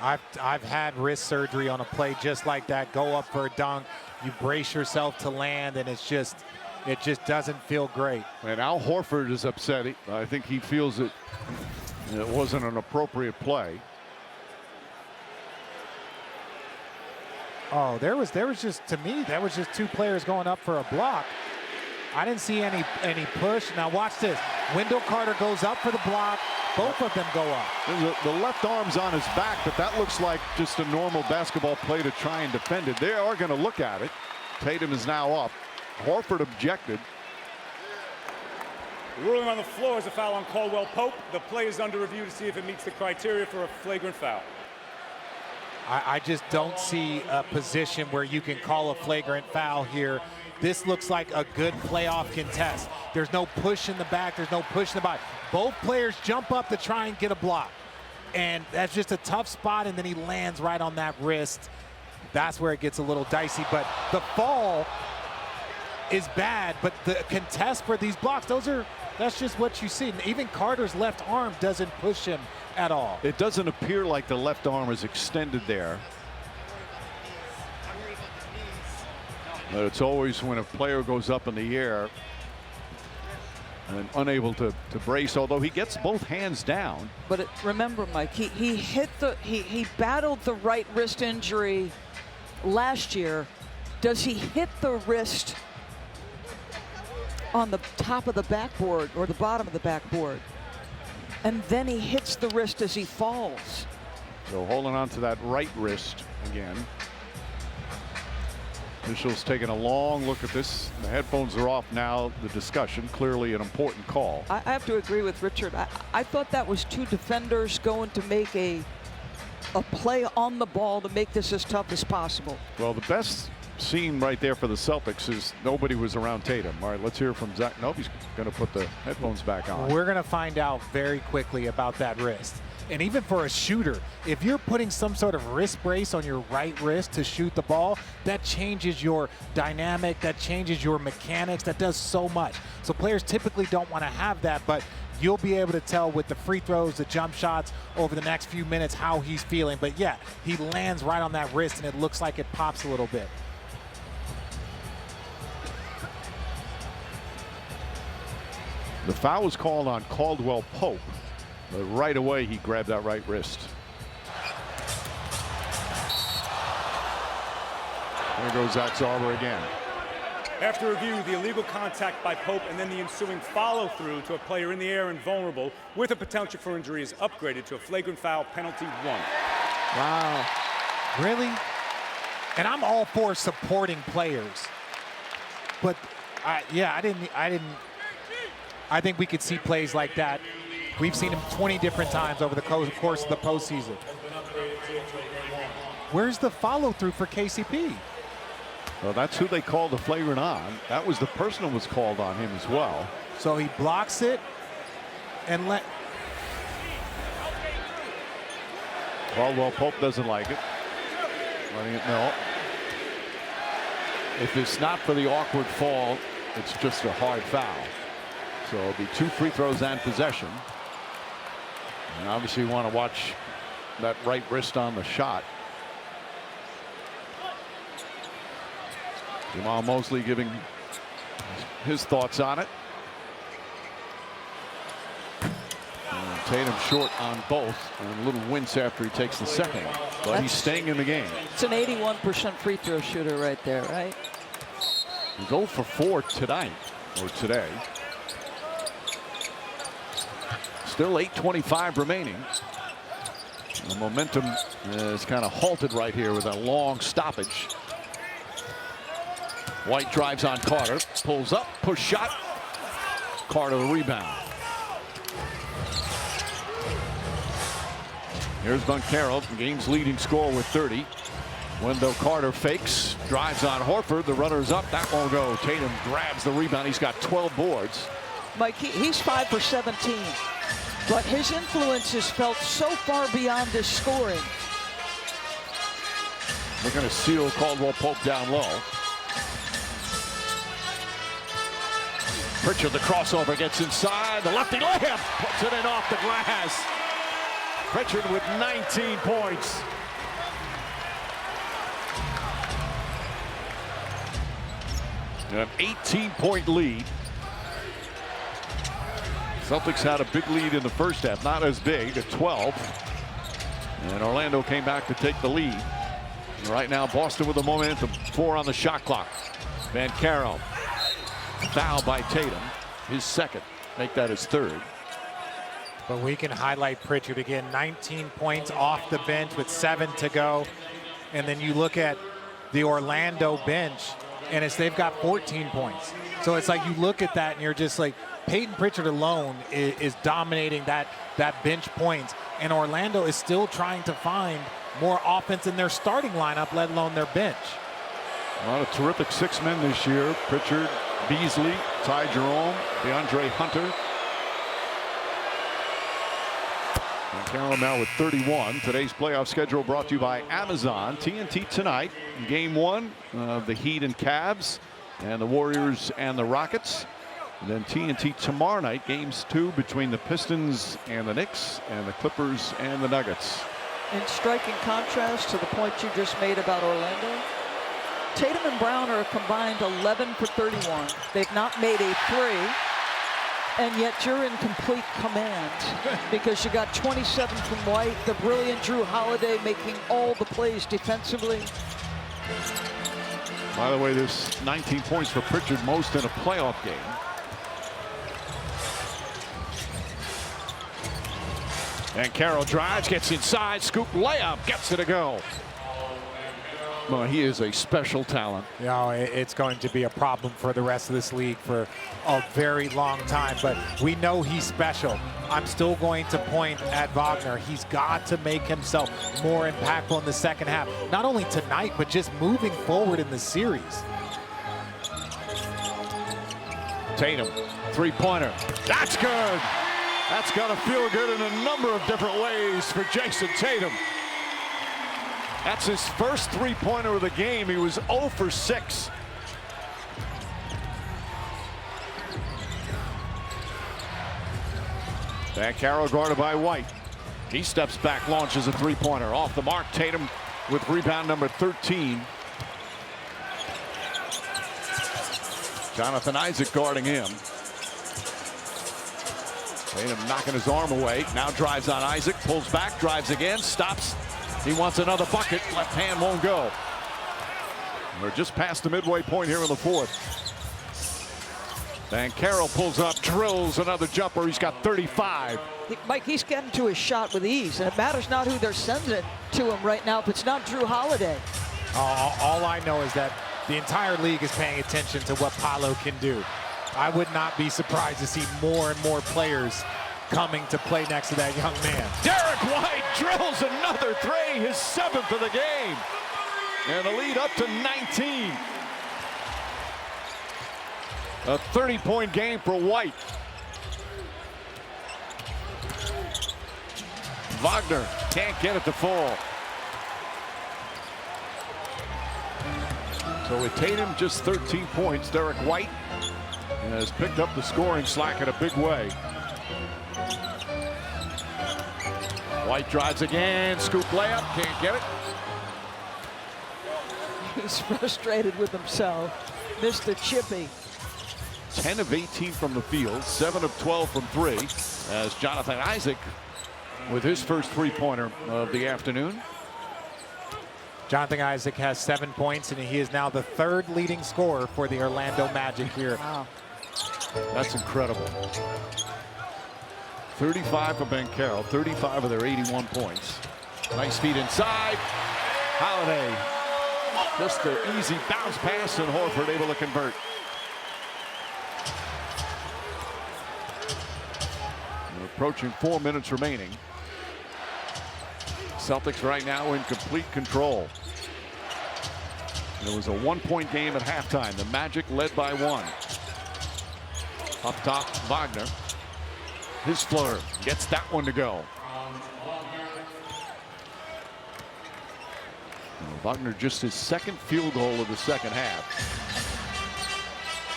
I've had wrist surgery on a play just like that. Go up for a dunk, you brace yourself to land, and it just doesn't feel great. And Al Horford is upset. I think he feels it wasn't an appropriate play. Oh, there was just, to me, that was just 2 players going up for a block. I didn't see any push. Now watch this. Wendell Carter goes up for the block. Both of them go up. The left arm's on his back, but that looks like just a normal basketball play to try and defend it. They are going to look at it. Tatum is now up. Horford objected. The ruling on the floor is a foul on Caldwell Pope. The play is under review to see if it meets the criteria for a flagrant foul. I just don't see a position where you can call a flagrant foul here. This looks like a good playoff contest. There's no push in the back. There's no push in the back. Both players jump up to try and get a block. And that's just a tough spot, and then he lands right on that wrist. That's where it gets a little dicey. But the fall is bad, but the contest for these blocks, that's just what you see. And even Carter's left arm doesn't push him at all. It doesn't appear like the left arm is extended there. But it's always when a player goes up in the air and unable to brace, although he gets both hands down. But remember, Mike, he battled the right wrist injury last year. Does he hit the wrist on the top of the backboard or the bottom of the backboard? And then he hits the wrist as he falls. So holding on to that right wrist again. Officials taking a long look at this. The headphones are off now. The discussion, clearly an important call. I have to agree with Richard. I thought that was 2 defenders going to make a play on the ball to make this as tough as possible. Well, the best scene right there for the Celtics is nobody was around Tatum. All right, let's hear from Zach. Nope, he's going to put the headphones back on. We're going to find out very quickly about that wrist. And even for a shooter, if you're putting some sort of wrist brace on your right wrist to shoot the ball, that changes your dynamic, that changes your mechanics, that does so much. So players typically don't want to have that, but you'll be able to tell with the free throws, the jump shots over the next few minutes how he's feeling. But yeah, he lands right on that wrist and it looks like it pops a little bit. The foul was called on Caldwell Pope, but right away he grabbed that right wrist. There goes Zach Zarber again. After review, the illegal contact by Pope and then the ensuing follow-through to a player in the air and vulnerable with a potential for injury is upgraded to a flagrant foul penalty 1. Wow. Really? And I'm all for supporting players. But I think we could see plays like that. We've seen him 20 different times over the course of the postseason. Where's the follow-through for KCP? Well, that's who they called the flagrant on. That was the person who was called on him as well. So he blocks it and Caldwell Pope doesn't like it. Letting it know. If it's not for the awkward fall, it's just a hard foul. So it'll be 2 free throws and possession. And obviously you want to watch that right wrist on the shot. Jamal Mosley giving his thoughts on it. And Tatum short on both, and a little wince after he takes the second one. But he's staying in the game. It's an 81% free throw shooter right there, right? He's 0 for 4 tonight, or today. Still 8:25 remaining. The momentum is kind of halted right here with a long stoppage. White drives on Carter, pulls up, push shot. Carter the rebound. Here's Banchero, the game's leading scorer with 30. Wendell Carter fakes, drives on Horford. The runner's up, that won't go. Tatum grabs the rebound. He's got 12 boards. Mike, he's 5 for 17, but his influence is felt so far beyond his scoring. They're going to seal Caldwell Pope down low. Pritchard, the crossover, gets inside. The lefty layup puts it in off the glass. Pritchard with 19 points. An 18-point lead. Celtics had a big lead in the first half, not as big, at 12. And Orlando came back to take the lead. Right now, Boston with the momentum. 4 on the shot clock. Van Carroll. Foul by Tatum. His second. Make that his third. But we can highlight Pritchard again. 19 points off the bench with 7 to go. And then you look at the Orlando bench, and they've got 14 points. So it's like you look at that and you're just like, Peyton Pritchard alone is dominating that bench points. And Orlando is still trying to find more offense in their starting lineup, let alone their bench. A lot of terrific 6 men this year. Pritchard, Beasley, Ty Jerome, DeAndre Hunter. And Carroll now with 31. Today's playoff schedule brought to you by Amazon. TNT tonight. Game 1 of the Heat and Cavs, and the Warriors and the Rockets. And then TNT tomorrow night. Games 2 between the Pistons and the Knicks, and the Clippers and the Nuggets. In striking contrast to the point you just made about Orlando, Tatum and Brown are combined 11 for 31. They've not made a 3, and yet you're in complete command because you got 27 from White, the brilliant Drew Holiday making all the plays defensively. By the way, this 19 points for Pritchard, most in a playoff game. And Carroll drives, gets inside, scoop layup, gets it to go. Well, he is a special talent. You know, it's going to be a problem for the rest of this league for a very long time, but we know he's special. I'm still going to point at Wagner. He's got to make himself more impactful in the second half, not only tonight, but just moving forward in the series. Tatum, three-pointer. That's good. That's going to feel good in a number of different ways for Jason Tatum. That's his first three-pointer of the game. He was 0 for 6. Van Carroll guarded by White. He steps back, launches a three-pointer. Off the mark, Tatum with rebound number 13. Jonathan Isaac guarding him. Tatum knocking his arm away. Now drives on Isaac, pulls back, drives again, stops. He wants another bucket. Left hand won't go. We're just past the midway point here in the fourth. Van Carroll pulls up, drills another jumper. He's got 35. Mike, he's getting to his shot with ease, and it matters not who they're sending to him right now if it's not Drew Holiday. All I know is that the entire league is paying attention to what Paolo can do. I would not be surprised to see more and more players coming to play next to that young man. Derek White drills another 3, his 7th of the game. And a lead up to 19. A 30-point game for White. Wagner can't get it to fall. So with Tatum just 13 points, Derek White has picked up the scoring slack in a big way. White drives again, scoop layup, can't get it. He's frustrated with himself. Mr. Chippy. 10 of 18 from the field, 7 of 12 from 3, as Jonathan Isaac with his first three-pointer of the afternoon. Jonathan Isaac has 7 points, and he is now the 3rd leading scorer for the Orlando Magic here. Wow. That's incredible. 35 for Ben Carroll, 35 of their 81 points. Nice feed inside. Holiday. Just an easy bounce pass, and Horford able to convert. We're approaching 4 minutes remaining. Celtics right now in complete control. It was a 1-point game at halftime. The Magic led by 1. Up top, Wagner. His floater gets that one to go. Wagner just his 2nd field goal of the second half.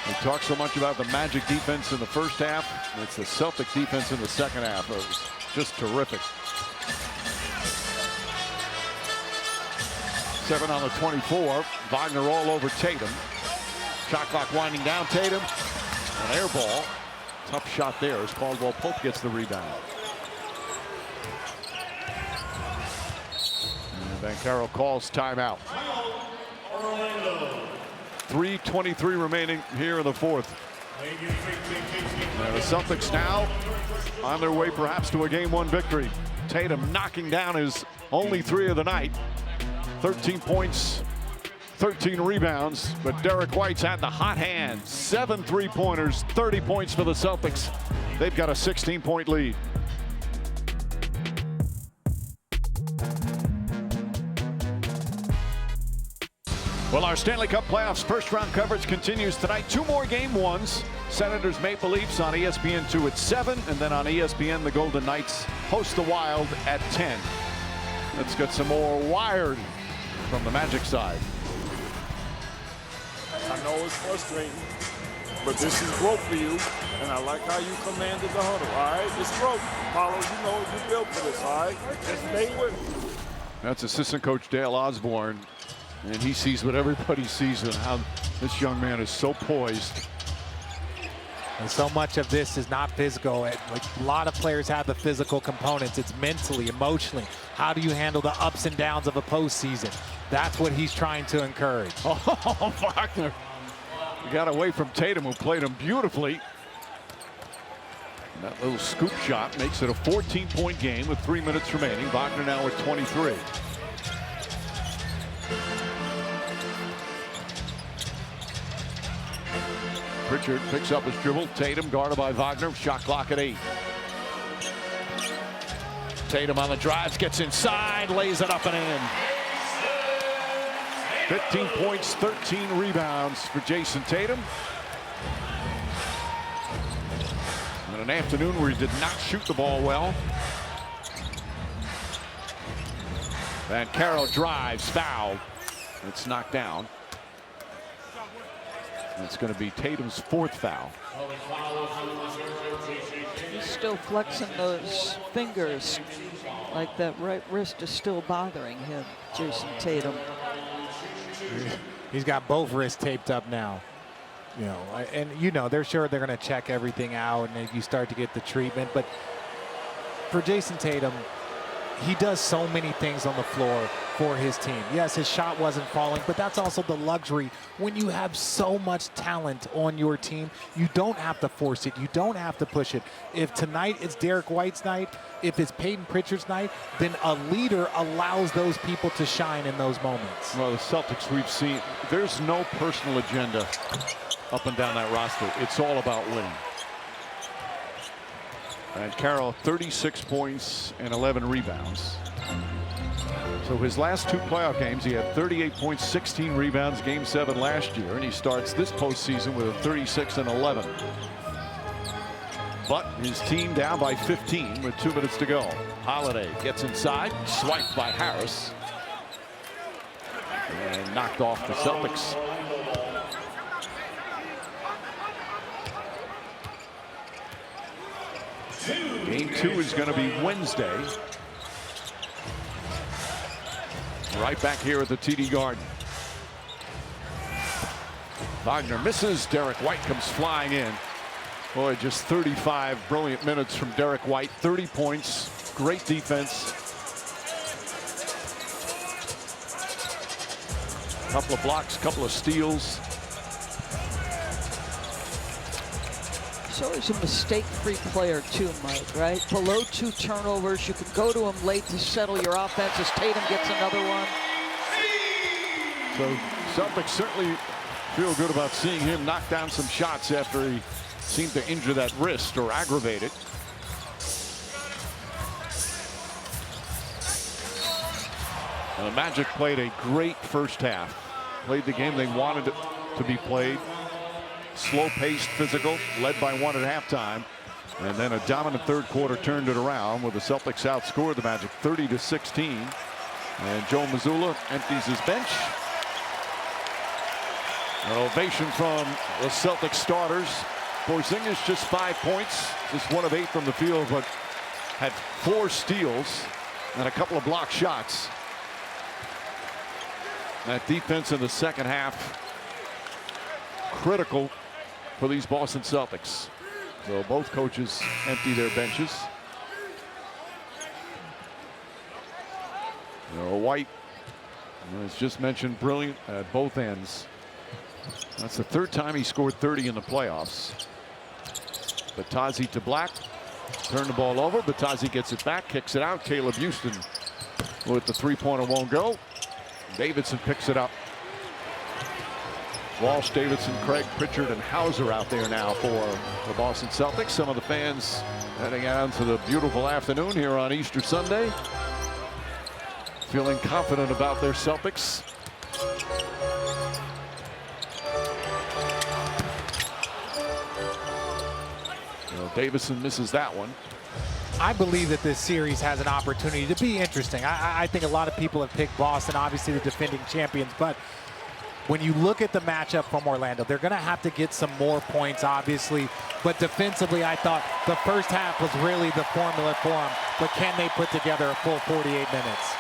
We talk so much about the Magic defense in the first half. It's the Celtic defense in the second half. It was just terrific. 7 on the 24. Wagner all over Tatum. Shot clock winding down. Tatum. An air ball. Tough shot there as Caldwell Pope gets the rebound. And And Carroll calls timeout. 3:23 remaining here in the fourth. And the Celtics now on their way perhaps to a game-1 victory. Tatum knocking down his only 3 of the night. 13 points, 13 rebounds, but Derek White's had the hot hand. 7 3-pointers, 30 points for the Celtics. They've got a 16-point lead. Well, our Stanley Cup playoffs first-round coverage continues tonight. 2 more game ones. Senators Maple Leafs on ESPN2 at 7, and then on ESPN the Golden Knights host the Wild at 10. Let's get some more Wired from the Magic side. I know it's frustrating, but this is growth for you, and I like how you commanded the huddle, all right? It's growth. Paulo, you know you built for this, all right? Just stay with it. That's assistant coach Dale Osborne, and he sees what everybody sees and how this young man is so poised. And so much of this is not physical. Like a lot of players have the physical components. It's mentally, emotionally. How do you handle the ups and downs of a postseason? That's what he's trying to encourage. Oh, Wagner. He got away from Tatum, who played him beautifully. And that little scoop shot makes it a 14-point game with 3 minutes remaining. Wagner now at 23. Pritchard picks up his dribble. Tatum guarded by Wagner. Shot clock at 8. Tatum on the drives, gets inside, lays it up and in. 15 points, 13 rebounds for Jason Tatum. In an afternoon where he did not shoot the ball well. And Carroll drives, fouled. It's knocked down. It's going to be Tatum's 4th foul. He's still flexing those fingers, like that right wrist is still bothering him, Jason Tatum. He's got both wrists taped up now. You know, and you know, they're sure they're going to check everything out and you start to get the treatment. But for Jason Tatum, he does so many things on the floor for his team. Yes, his shot wasn't falling, but that's also the luxury when you have so much talent on your team. You don't have to force it. You don't have to push it. If tonight it's Derek White's night, if it's Peyton Pritchard's night, then a leader allows those people to shine in those moments. Well, the Celtics we've seen, there's no personal agenda up and down that roster. It's all about winning. And Carroll, 36 points and 11 rebounds. So his last 2 playoff games, he had 38 points, 16 rebounds, Game 7 last year, and he starts this postseason with a 36 and 11. But his team down by 15 with 2 minutes to go. Holiday gets inside, swiped by Harris, and knocked off the Celtics. Game 2 is going to be Wednesday. Right back here at the TD Garden. Wagner misses. Derek White comes flying in. Boy, just 35 brilliant minutes from Derek White. 30 points. Great defense. Couple of blocks, couple of steals. He's always a mistake-free player too, Mike, right? Below 2 turnovers, you can go to him late to settle your offense as Tatum gets another one. So Celtics certainly feel good about seeing him knock down some shots after he seemed to injure that wrist or aggravate it. And the Magic played a great first half. Played the game they wanted it to be played. Slow-paced, physical, led by 1 at halftime. And then a dominant third quarter turned it around with the Celtics outscored the Magic 30-16. And Joe Mazzulla empties his bench. An ovation from the Celtics starters. Porzingis just 5 points, just 1 of 8 from the field, but had 4 steals and a couple of block shots. That defense in the second half, critical for these Boston Celtics. So both coaches empty their benches. You know, White As just mentioned, brilliant at both ends. That's the third time he scored 30 in the playoffs. Batazzi to Black. Turn the ball over. Batazzi gets it back, kicks it out. Caleb Houston with the three-pointer won't go. Davidson picks it up. Walsh, Davidson, Craig, Pritchard, and Hauser out there now for the Boston Celtics. Some of the fans heading out into the beautiful afternoon here on Easter Sunday, feeling confident about their Celtics. Davidson misses that one. I believe that this series has an opportunity to be interesting. I think a lot of people have picked Boston, obviously the defending champions, but when you look at the matchup from Orlando, they're going to have to get some more points, obviously. But defensively, I thought the first half was really the formula for them. But can they put together a full 48 minutes?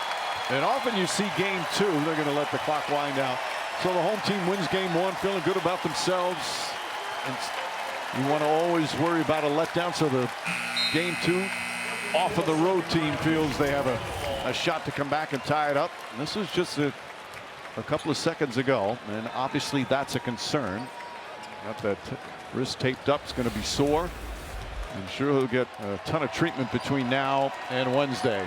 And often you see game two, they're going to let the clock wind out. So the home team wins game one, feeling good about themselves. And you want to always worry about a letdown, so the game two off of the road team feels they have a shot to come back and tie it up. And this is just a couple of seconds ago, and obviously that's a concern. Got that wrist taped up. It's going to be sore. I'm sure he'll get a ton of treatment between now and Wednesday.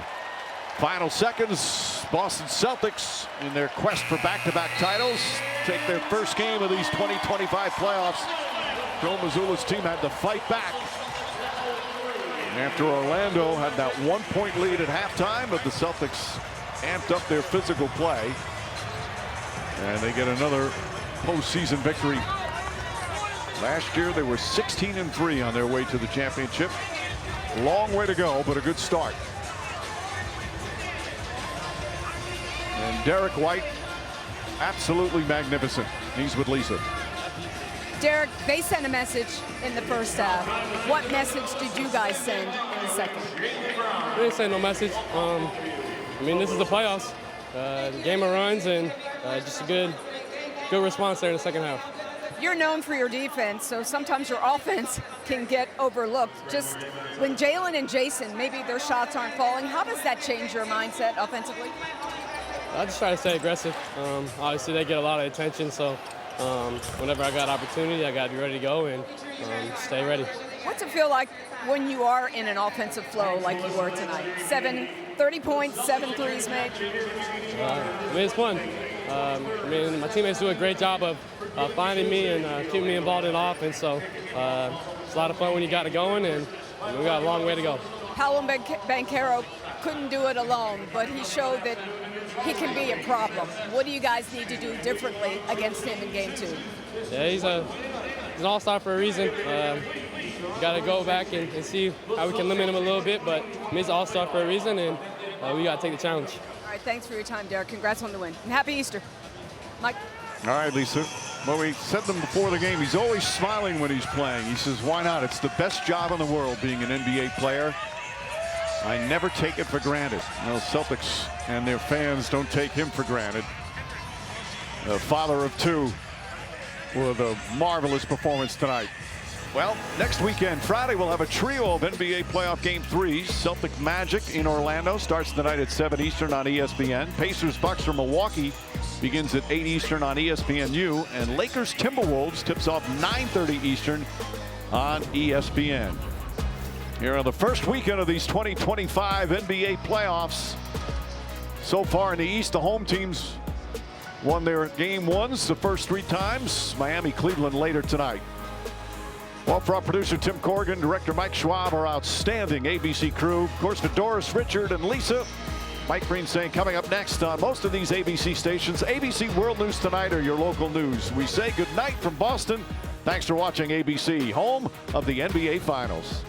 Final seconds. Boston Celtics, in their quest for back-to-back titles, take their first game of these 2025 playoffs. Joe Mazzulla's team had to fight back after Orlando had that 1-point lead at halftime, but the Celtics amped up their physical play, and they get another postseason victory. Last year they were 16-3 on their way to the championship. Long way to go, but a good start. And Derek White, absolutely magnificent. He's with Lisa. Derek, they sent a message in the first half. What message did you guys send in the second? We didn't send no message. I mean, this is the playoffs. Game of runs, and just a good response there in the second half. You're known for your defense, so sometimes your offense can get overlooked. Just when Jalen and Jason, maybe their shots aren't falling, how does that change your mindset offensively? I just try to stay aggressive. Obviously, they get a lot of attention, so whenever I got opportunity, I got to be ready to go and stay ready. What's it feel like when you are in an offensive flow like you were tonight? 30 points, 7 threes made. I mean, it's fun. I mean, my teammates do a great job of finding me and keeping me involved in offense, so it's a lot of fun when you got it going, and we got a long way to go. Paolo Banchero couldn't do it alone, but he showed that he can be a problem. What do you guys need to do differently against him in game two? Yeah, he's an all-star for a reason. Got to go back and see how we can limit him a little bit, but he's an all-star for a reason, and we got to take the challenge. All right, thanks for your time, Derek. Congrats on the win. And happy Easter. Mike. All right, Lisa. Well, we said them before the game. He's always smiling when he's playing. He says, why not? It's the best job in the world being an NBA player. I never take it for granted. Well, Celtics and their fans don't take him for granted. The father of two with a marvelous performance tonight. Well, next weekend, Friday, we'll have a trio of NBA playoff game threes. Celtic Magic in Orlando starts tonight at 7 Eastern on ESPN. Pacers Bucks from Milwaukee begins at 8 Eastern on ESPNU. And Lakers Timberwolves tips off 9:30 Eastern on ESPN. Here on the first weekend of these 2025 NBA playoffs. So far in the East, the home teams won their game ones the first 3 times. Miami, Cleveland later tonight. Well, for our producer Tim Corrigan, director Mike Schwab, our outstanding ABC crew, of course, for Doris, Richard, and Lisa, Mike Green saying coming up next on most of these ABC stations, ABC World News Tonight or your local news. We say good night from Boston. Thanks for watching ABC, home of the NBA Finals.